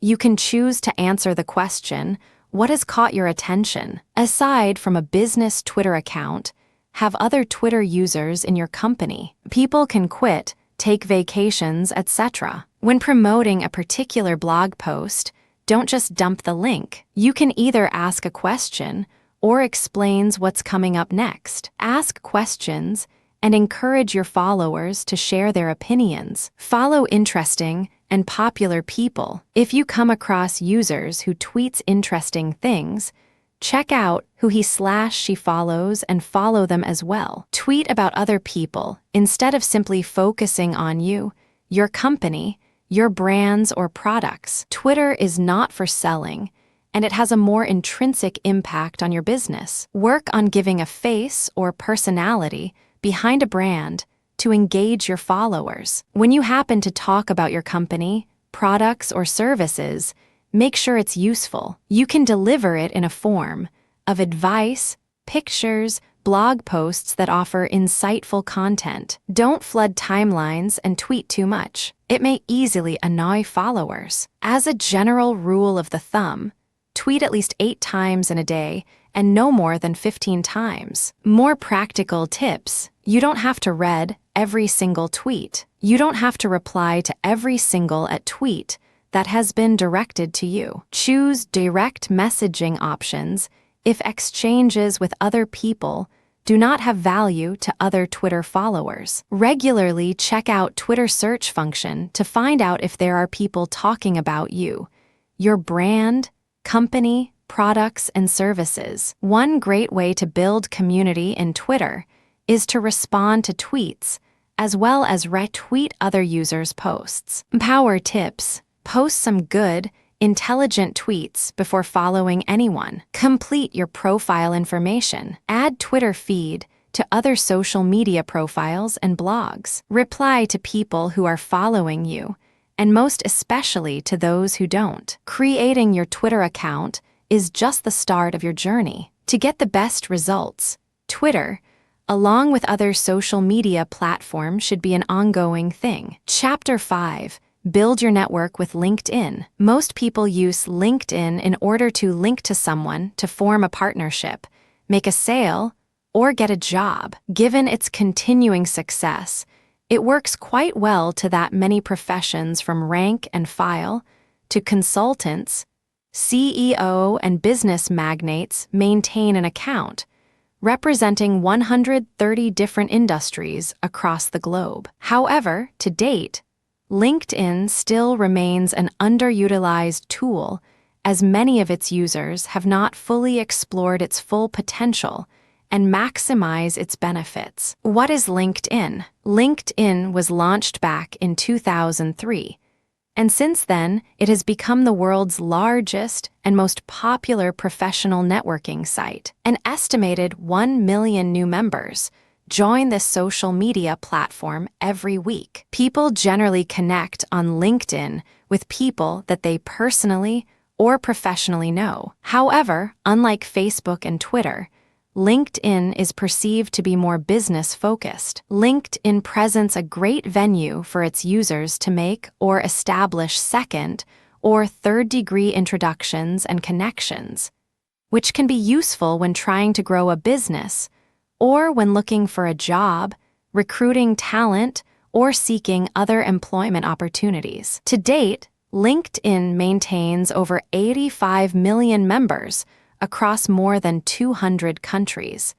you can choose to answer the question, "What has caught your attention?" Aside from a business Twitter account, have other Twitter users in your company. People can quit, take vacations, etc. When promoting a particular blog post, don't just dump the link. You can either ask a question or explains what's coming up next. Ask questions and encourage your followers to share their opinions. Follow interesting and popular people. If you come across users who tweets interesting things, check out who he/she follows and follow them as well. Tweet about other people instead of simply focusing on you, your company, your brands, or products. Twitter is not for selling, and it has a more intrinsic impact on your business. Work on giving a face or personality behind a brand to engage your followers. When you happen to talk about your company, products, or services, make sure it's useful. You can deliver it in a form of advice, pictures, blog posts that offer insightful content. Don't flood timelines and tweet too much. It may easily annoy followers. As a general rule of the thumb, tweet at least 8 times in a day and no more than 15 times. More practical tips. You don't have to read every single tweet. You don't have to reply to every single tweet that has been directed to you. Choose direct messaging options if exchanges with other people do not have value to other Twitter followers. Regularly check out Twitter search function to find out if there are people talking about you, your brand, company, products, and services. One great way to build community in Twitter is to respond to tweets, as well as retweet other users' posts. Power tips. Post some good, intelligent tweets before following anyone. Complete your profile information. Add Twitter feed to other social media profiles and blogs. Reply to people who are following you, and most especially to those who don't. Creating your Twitter account is just the start of your journey. To get the best results, Twitter, along with other social media platforms, should be an ongoing thing. Chapter 5. Build your network with LinkedIn. Most people use LinkedIn in order to link to someone to form a partnership, make a sale, or get a job. Given its continuing success, it works quite well to that many professions from rank and file to consultants, CEO, and business magnates maintain an account, representing 130 different industries across the globe. However, to date, LinkedIn still remains an underutilized tool, as many of its users have not fully explored its full potential and maximize its benefits. What is LinkedIn? LinkedIn was launched back in 2003, and since then, it has become the world's largest and most popular professional networking site. An estimated 1 million new members join this social media platform every week. People generally connect on LinkedIn with people that they personally or professionally know. However, unlike Facebook and Twitter, LinkedIn is perceived to be more business-focused. LinkedIn presents a great venue for its users to make or establish second- or third-degree introductions and connections, which can be useful when trying to grow a business or when looking for a job, recruiting talent, or seeking other employment opportunities. To date, LinkedIn maintains over 85 million members across more than 200 countries,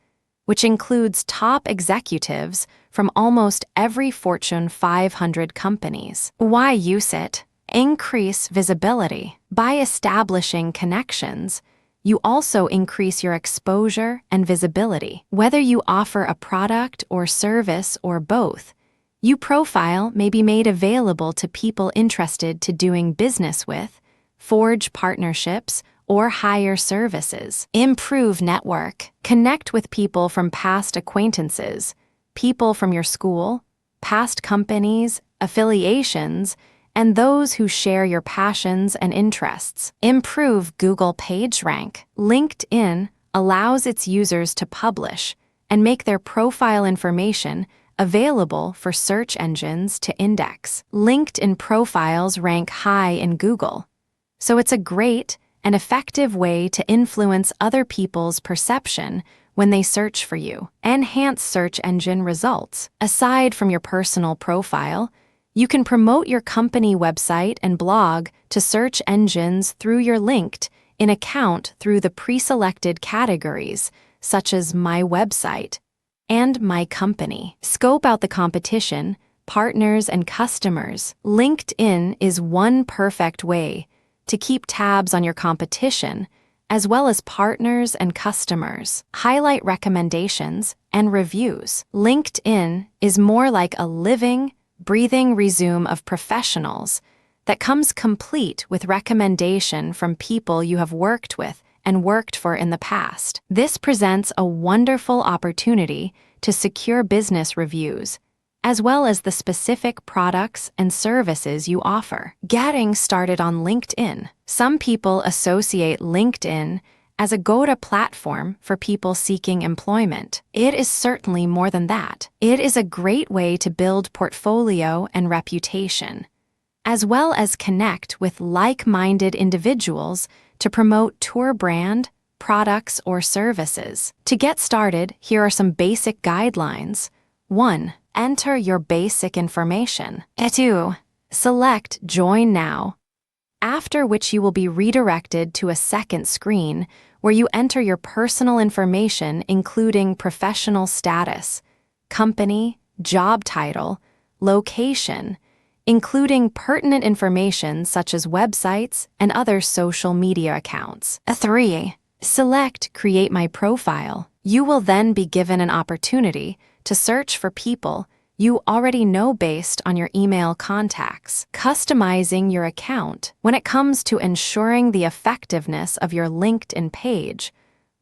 which includes top executives from almost every Fortune 500 companies. Why use it? Increase visibility. By establishing connections, you also increase your exposure and visibility. Whether you offer a product or service or both, your profile may be made available to people interested to doing business with, forge partnerships, or hire services. Improve network. Connect with people from past acquaintances, people from your school, past companies, affiliations, and those who share your passions and interests. Improve Google PageRank. LinkedIn allows its users to publish and make their profile information available for search engines to index. LinkedIn profiles rank high in Google, so it's a great and effective way to influence other people's perception when they search for you. Enhance search engine results. Aside from your personal profile, you can promote your company website and blog to search engines through your LinkedIn account through the pre-selected categories, such as My Website and My Company. Scope out the competition, partners, and customers. LinkedIn is one perfect way to keep tabs on your competition, as well as partners and customers. Highlight recommendations and reviews. LinkedIn is more like a living, breathing resume of professionals that comes complete with recommendation from people you have worked with and worked for in the past. This presents a wonderful opportunity to secure business reviews, as well as the specific products and services you offer. Getting started on LinkedIn. Some people associate LinkedIn as a go-to platform for people seeking employment. It is certainly more than that. It is a great way to build portfolio and reputation, as well as connect with like-minded individuals to promote your brand, products, or services. To get started, here are some basic guidelines. 1. Enter your basic information. 2. Select Join Now, after which you will be redirected to a second screen where you enter your personal information, including professional status, company, job title, location, including pertinent information such as websites and other social media accounts. 3. Select Create My Profile. You will then be given an opportunity to search for people you already know based on your email contacts. Customizing your account. When it comes to ensuring the effectiveness of your LinkedIn page,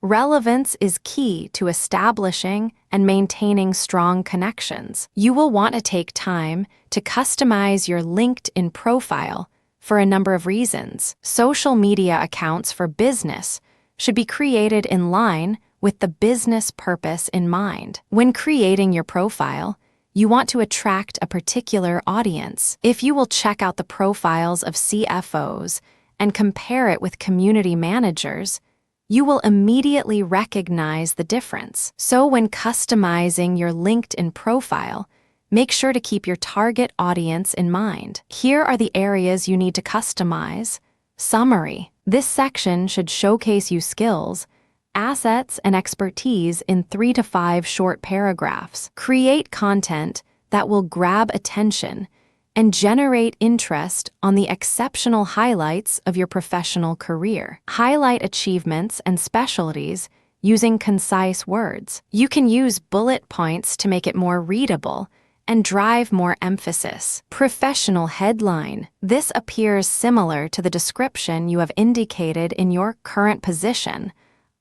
relevance is key to establishing and maintaining strong connections. You will want to take time to customize your LinkedIn profile for a number of reasons. Social media accounts for business should be created in line with the business purpose in mind. When creating your profile, you want to attract a particular audience. If you will check out the profiles of CFOs and compare it with community managers, you will immediately recognize the difference. So when customizing your LinkedIn profile, make sure to keep your target audience in mind. Here are the areas you need to customize. Summary. This section should showcase you skills, assets, and expertise in 3 to 5 short paragraphs. Create content that will grab attention and generate interest on the exceptional highlights of your professional career. Highlight achievements and specialties using concise words. You can use bullet points to make it more readable and drive more emphasis. Professional headline. This appears similar to the description you have indicated in your current position,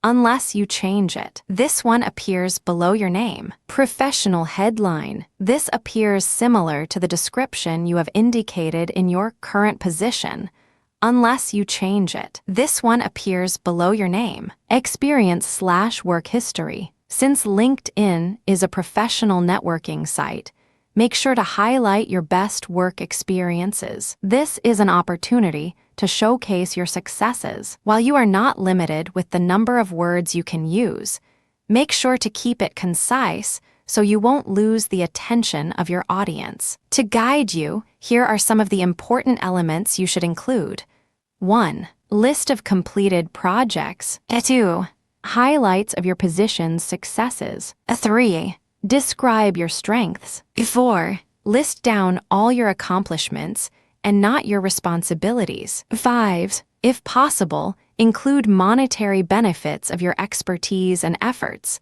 unless you change it. This one appears below your name. Professional headline. This appears similar to the description you have indicated in your current position, unless you change it. This one appears below your name. Experience/work history. Since LinkedIn is a professional networking site, make sure to highlight your best work experiences. This is an opportunity to showcase your successes. While you are not limited with the number of words you can use, Make sure to keep it concise so you won't lose the attention of your audience. To guide you, here are some of the important elements you should include. 1. List of completed projects. 2. Highlights of your position's successes. 3. Describe your strengths. 4. List down all your accomplishments and not your responsibilities. 5. If possible, include monetary benefits of your expertise and efforts,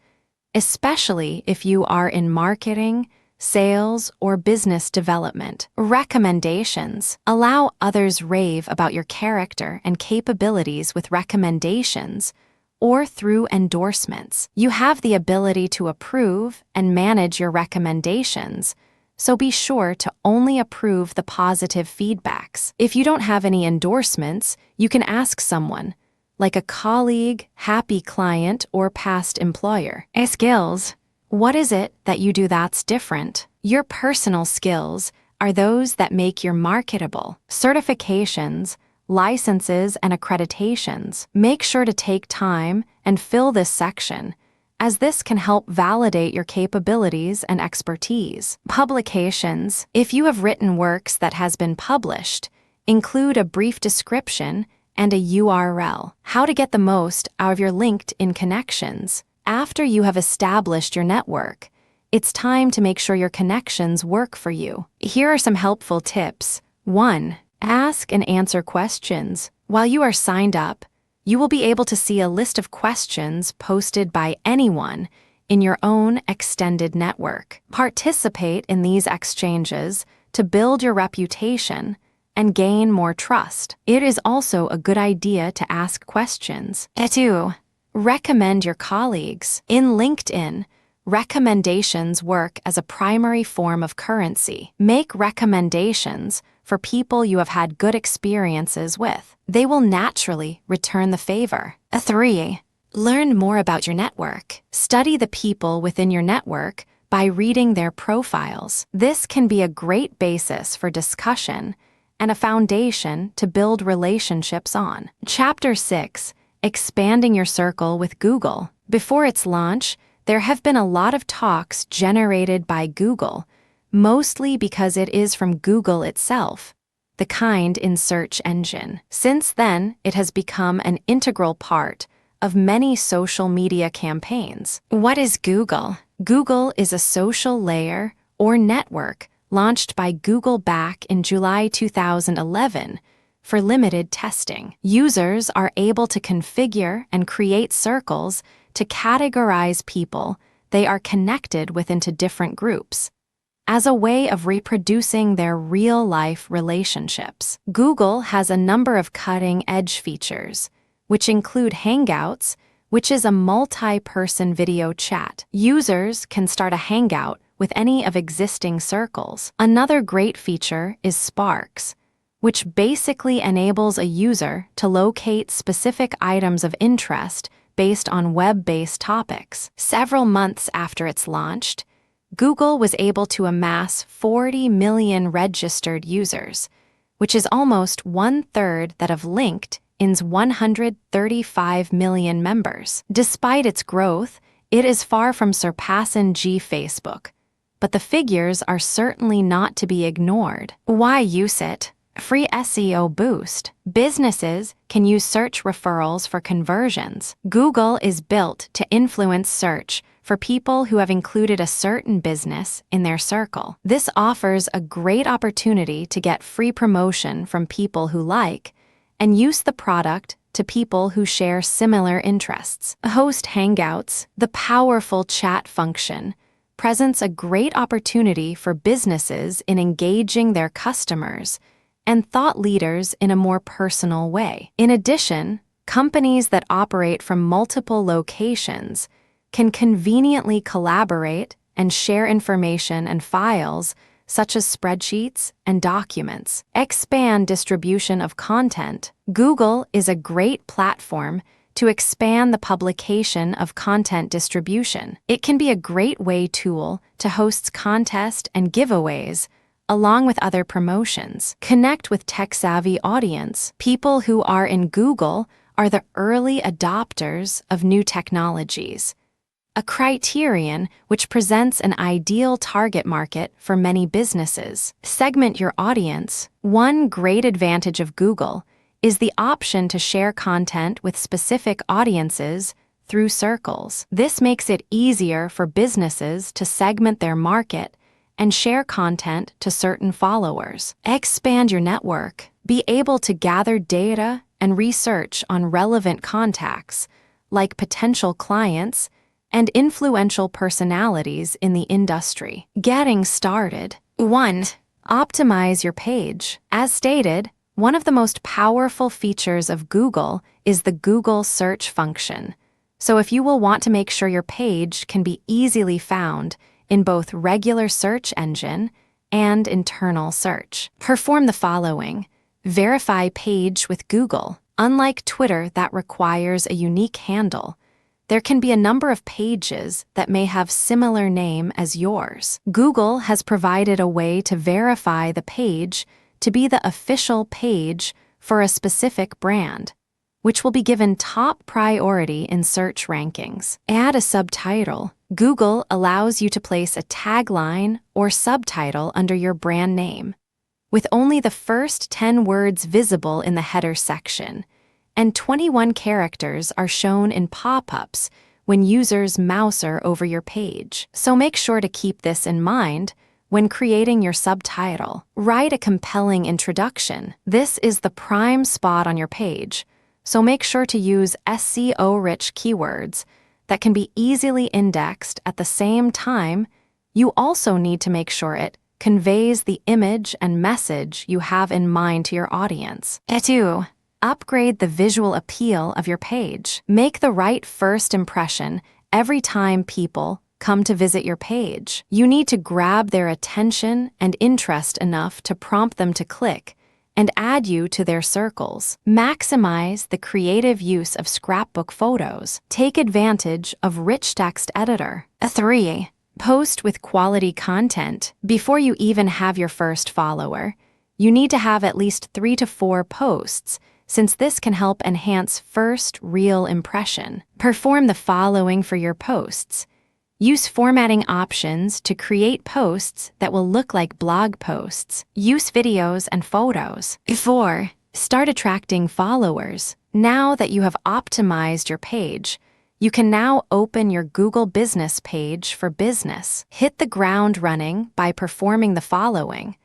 especially if you are in marketing, sales, or business development. Recommendations. Allow others rave about your character and capabilities with recommendations or through endorsements. You have the ability to approve and manage your recommendations, so be sure to only approve the positive feedbacks. If you don't have any endorsements, you can ask someone, like a colleague, happy client, or past employer. Skills. What is it that you do that's different? Your personal skills are those that make you marketable. Certifications, licenses, and accreditations. Make sure to take time and fill this section, as this can help validate your capabilities and expertise. Publications. If you have written works that has been published, include a brief description and a URL. How to get the most out of your LinkedIn connections. After you have established your network, it's time to make sure your connections work for you. Here are some helpful tips. 1. Ask and answer questions. While you are signed up, you will be able to see a list of questions posted by anyone in your own extended network. Participate in these exchanges to build your reputation and gain more trust. It is also a good idea to ask questions. 2. Recommend your colleagues. In LinkedIn, recommendations work as a primary form of currency. Make recommendations for people you have had good experiences with. They will naturally return the favor. 3. Learn more about your network. Study the people within your network by reading their profiles. This can be a great basis for discussion and a foundation to build relationships on. Chapter 6. Expanding your circle with Google. Before its launch, there have been a lot of talks generated by Google, mostly because it is from Google itself, the kind in search engine. Since then, it has become an integral part of many social media campaigns. What is Google? Google is a social layer or network launched by Google back in July 2011 for limited testing. Users are able to configure and create circles to categorize people they are connected with into different groups, as a way of reproducing their real-life relationships. Google has a number of cutting-edge features, which include Hangouts, which is a multi-person video chat. Users can start a Hangout with any of existing circles. Another great feature is Sparks, which basically enables a user to locate specific items of interest based on web-based topics. Several months after it's launched, Google was able to amass 40 million registered users, which is almost 1/3 that of LinkedIn's 135 million members. Despite its growth, it is far from surpassing Facebook, but the figures are certainly not to be ignored. Why use it? Free SEO boost. Businesses can use search referrals for conversions. Google is built to influence search for people who have included a certain business in their circle. This offers a great opportunity to get free promotion from people who like and use the product to people who share similar interests. Host Hangouts, the powerful chat function, presents a great opportunity for businesses in engaging their customers and thought leaders in a more personal way. In addition, companies that operate from multiple locations can conveniently collaborate and share information and files such as spreadsheets and documents. Expand distribution of content. Google is a great platform to expand the publication of content distribution. It can be a great tool to host contests and giveaways, along with other promotions. Connect with tech-savvy audience. People who are in Google are the early adopters of new technologies. a criterion which presents an ideal target market for many businesses. Segment your audience. One great advantage of Google is the option to share content with specific audiences through circles. This makes it easier for businesses to segment their market and share content to certain followers. Expand your network. Be able to gather data and research on relevant contacts, like potential clients and influential personalities in the industry. Getting started. 1. Optimize your page. As stated, one of the most powerful features of Google is the Google search function. So if you will want to make sure your page can be easily found in both regular search engine and internal search, perform the following. Verify page with Google. Unlike Twitter that requires a unique handle, there can be a number of pages that may have similar name as yours. Google has provided a way to verify the page to be the official page for a specific brand, which will be given top priority in search rankings. Add a subtitle. Google allows you to place a tagline or subtitle under your brand name, with only the first 10 words visible in the header section, and 21 characters are shown in pop-ups when users mouse over your page. So make sure to keep this in mind when creating your subtitle. Write a compelling introduction. This is the prime spot on your page, so make sure to use SEO-rich keywords that can be easily indexed. At the same time, you also need to make sure it conveys the image and message you have in mind to your audience. 2. Upgrade the visual appeal of your page. Make the right first impression every time people come to visit your page. You need to grab their attention and interest enough to prompt them to click and add you to their circles. Maximize the creative use of scrapbook photos. Take advantage of rich text editor. 3. Post with quality content. Before you even have your first follower, you need to have at least 3 to 4 posts, since this can help enhance first real impression. Perform the following for your posts. Use formatting options to create posts that will look like blog posts. Use videos and photos. 4. Start attracting followers. Now that you have optimized your page, you can now open your Google Business page for business. Hit the ground running by performing the following.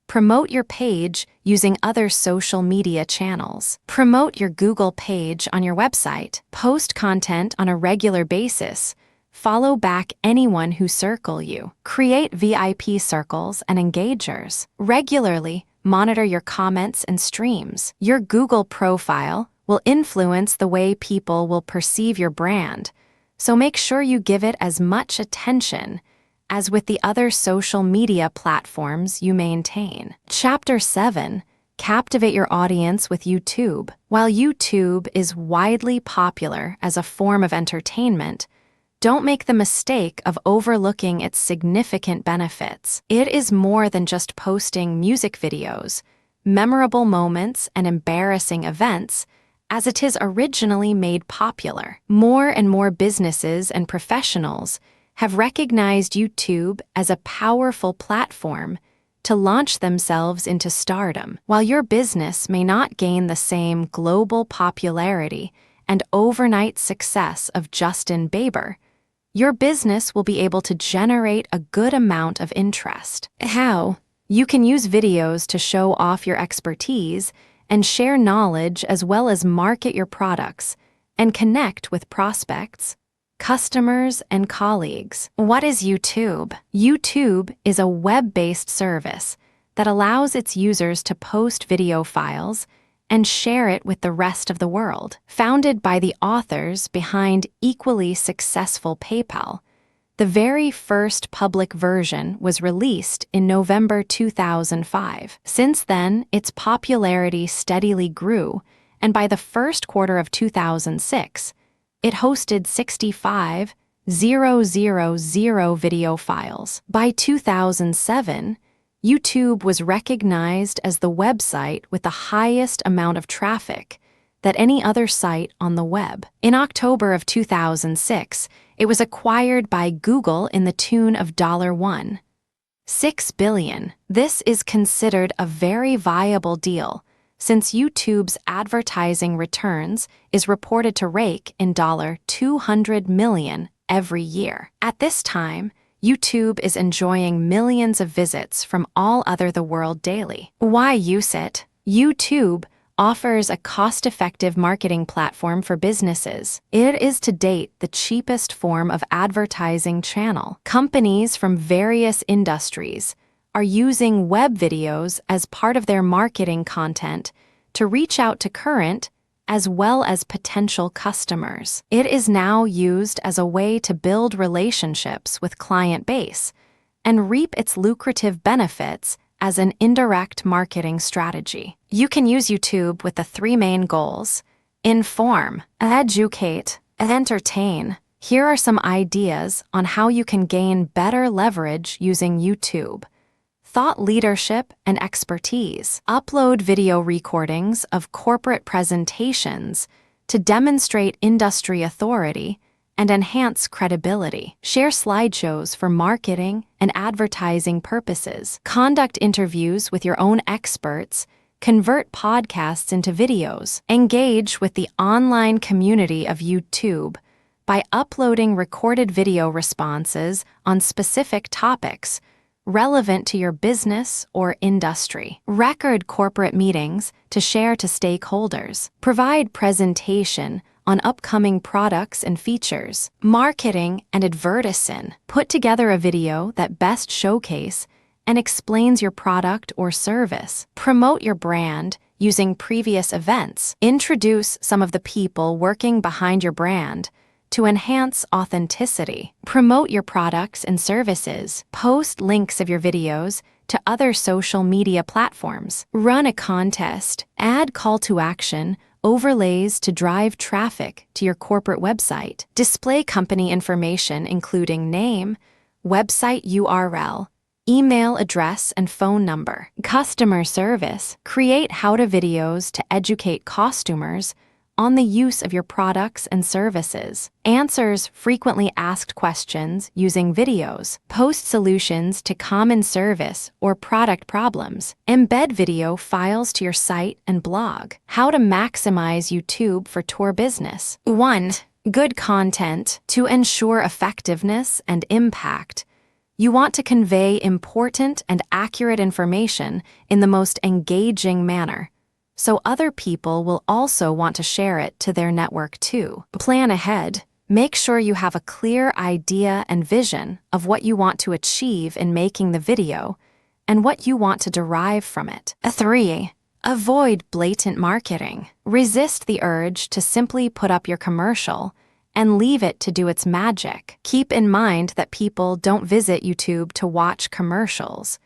Promote your page using other social media channels. Promote your Google page on your website. Post content on a regular basis. Follow back anyone who circle you. Create VIP circles and engagers. Regularly monitor your comments and streams. Your Google profile will influence the way people will perceive your brand, so make sure you give it as much attention as with the other social media platforms you maintain. Chapter 7. Captivate your audience with YouTube. While YouTube is widely popular as a form of entertainment, don't make the mistake of overlooking its significant benefits. It is more than just posting music videos, memorable moments, and embarrassing events, as it is originally made popular. More and more businesses and professionals have recognized YouTube as a powerful platform to launch themselves into stardom. While your business may not gain the same global popularity and overnight success of Justin Bieber, your business will be able to generate a good amount of interest. How? You can use videos to show off your expertise and share knowledge, as well as market your products and connect with prospects, customers, and colleagues. What is YouTube? YouTube is a web-based service that allows its users to post video files and share it with the rest of the world. Founded by the authors behind equally successful PayPal, the very first public version was released in November 2005. Since then, its popularity steadily grew, and by the first quarter of 2006, it hosted 65,000 video files. By 2007, YouTube was recognized as the website with the highest amount of traffic, than any other site on the web. In October of 2006, it was acquired by Google in the tune of $1.6 billion. This is considered a very viable deal, since YouTube's advertising returns is reported to rake in $200 million every year. At this time, YouTube is enjoying millions of visits from all over the world daily. Why use it? YouTube offers a cost-effective marketing platform for businesses. It is to date the cheapest form of advertising channel. Companies from various industries are using web videos as part of their marketing content to reach out to current as well as potential customers. It is now used as a way to build relationships with client base and reap its lucrative benefits as an indirect marketing strategy. You can use YouTube with the three main goals: inform, educate, and entertain. Here are some ideas on how you can gain better leverage using YouTube. Thought leadership and expertise. Upload video recordings of corporate presentations to demonstrate industry authority and enhance credibility. Share slideshows for marketing and advertising purposes. Conduct interviews with your own experts. Convert podcasts into videos. Engage with the online community of YouTube by uploading recorded video responses on specific topics relevant to your business or industry. Record corporate meetings to share to stakeholders. Provide presentation on upcoming products and features. Marketing and advertising. Put together a video that best showcase and explains your product or service. Promote your brand using previous events. Introduce some of the people working behind your brand to enhance authenticity. Promote your products and services. Post links of your videos to other social media platforms. Run a contest. Add call to action overlays to drive traffic to your corporate website. Display company information including name, website URL, email address, and phone number. Customer service. Create how-to videos to educate customers on the use of your products and services. Answers frequently asked questions using videos. Post solutions to common service or product problems. Embed video files to your site and blog. How to maximize YouTube for tour business. 1. Good content. To ensure effectiveness and impact, you want to convey important and accurate information in the most engaging manner, so other people will also want to share it to their network too. Plan ahead. Make sure you have a clear idea and vision of what you want to achieve in making the video and what you want to derive from it. 3. Avoid blatant marketing. Resist the urge to simply put up your commercial and leave it to do its magic. Keep in mind that people don't visit YouTube to watch commercials,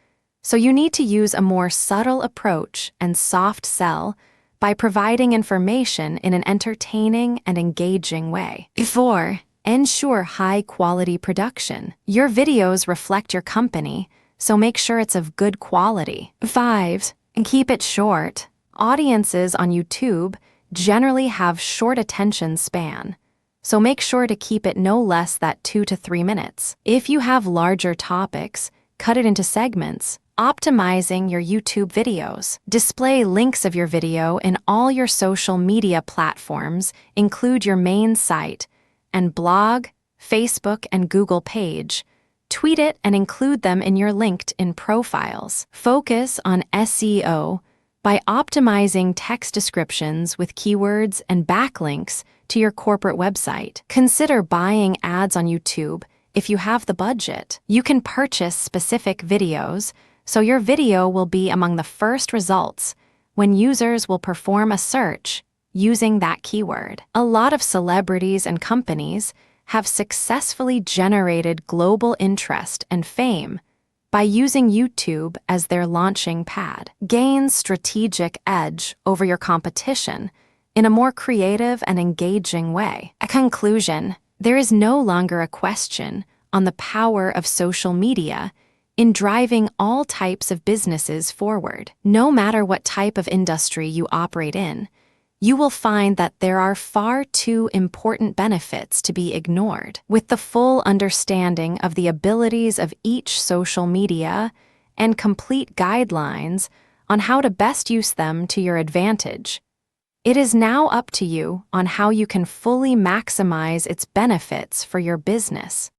so you need to use a more subtle approach and soft sell by providing information in an entertaining and engaging way. 4. Ensure high-quality production. Your videos reflect your company, so make sure it's of good quality. 5. Keep it short. Audiences on YouTube generally have short attention span, so make sure to keep it no less than 2 to 3 minutes. If you have larger topics, cut it into segments. Optimizing your YouTube videos. Display links of your video in all your social media platforms, include your main site, and blog, Facebook, and Google page. Tweet it and include them in your LinkedIn profiles. Focus on SEO by optimizing text descriptions with keywords and backlinks to your corporate website. Consider buying ads on YouTube if you have the budget. You can purchase specific videos, so your video will be among the first results when users will perform a search using that keyword. A lot of celebrities and companies have successfully generated global interest and fame by using YouTube as their launching pad. Gain strategic edge over your competition in a more creative and engaging way. A conclusion: there is no longer a question on the power of social media in driving all types of businesses forward. No matter what type of industry you operate in, you will find that there are far too important benefits to be ignored. With the full understanding of the abilities of each social media and complete guidelines on how to best use them to your advantage, it is now up to you on how you can fully maximize its benefits for your business.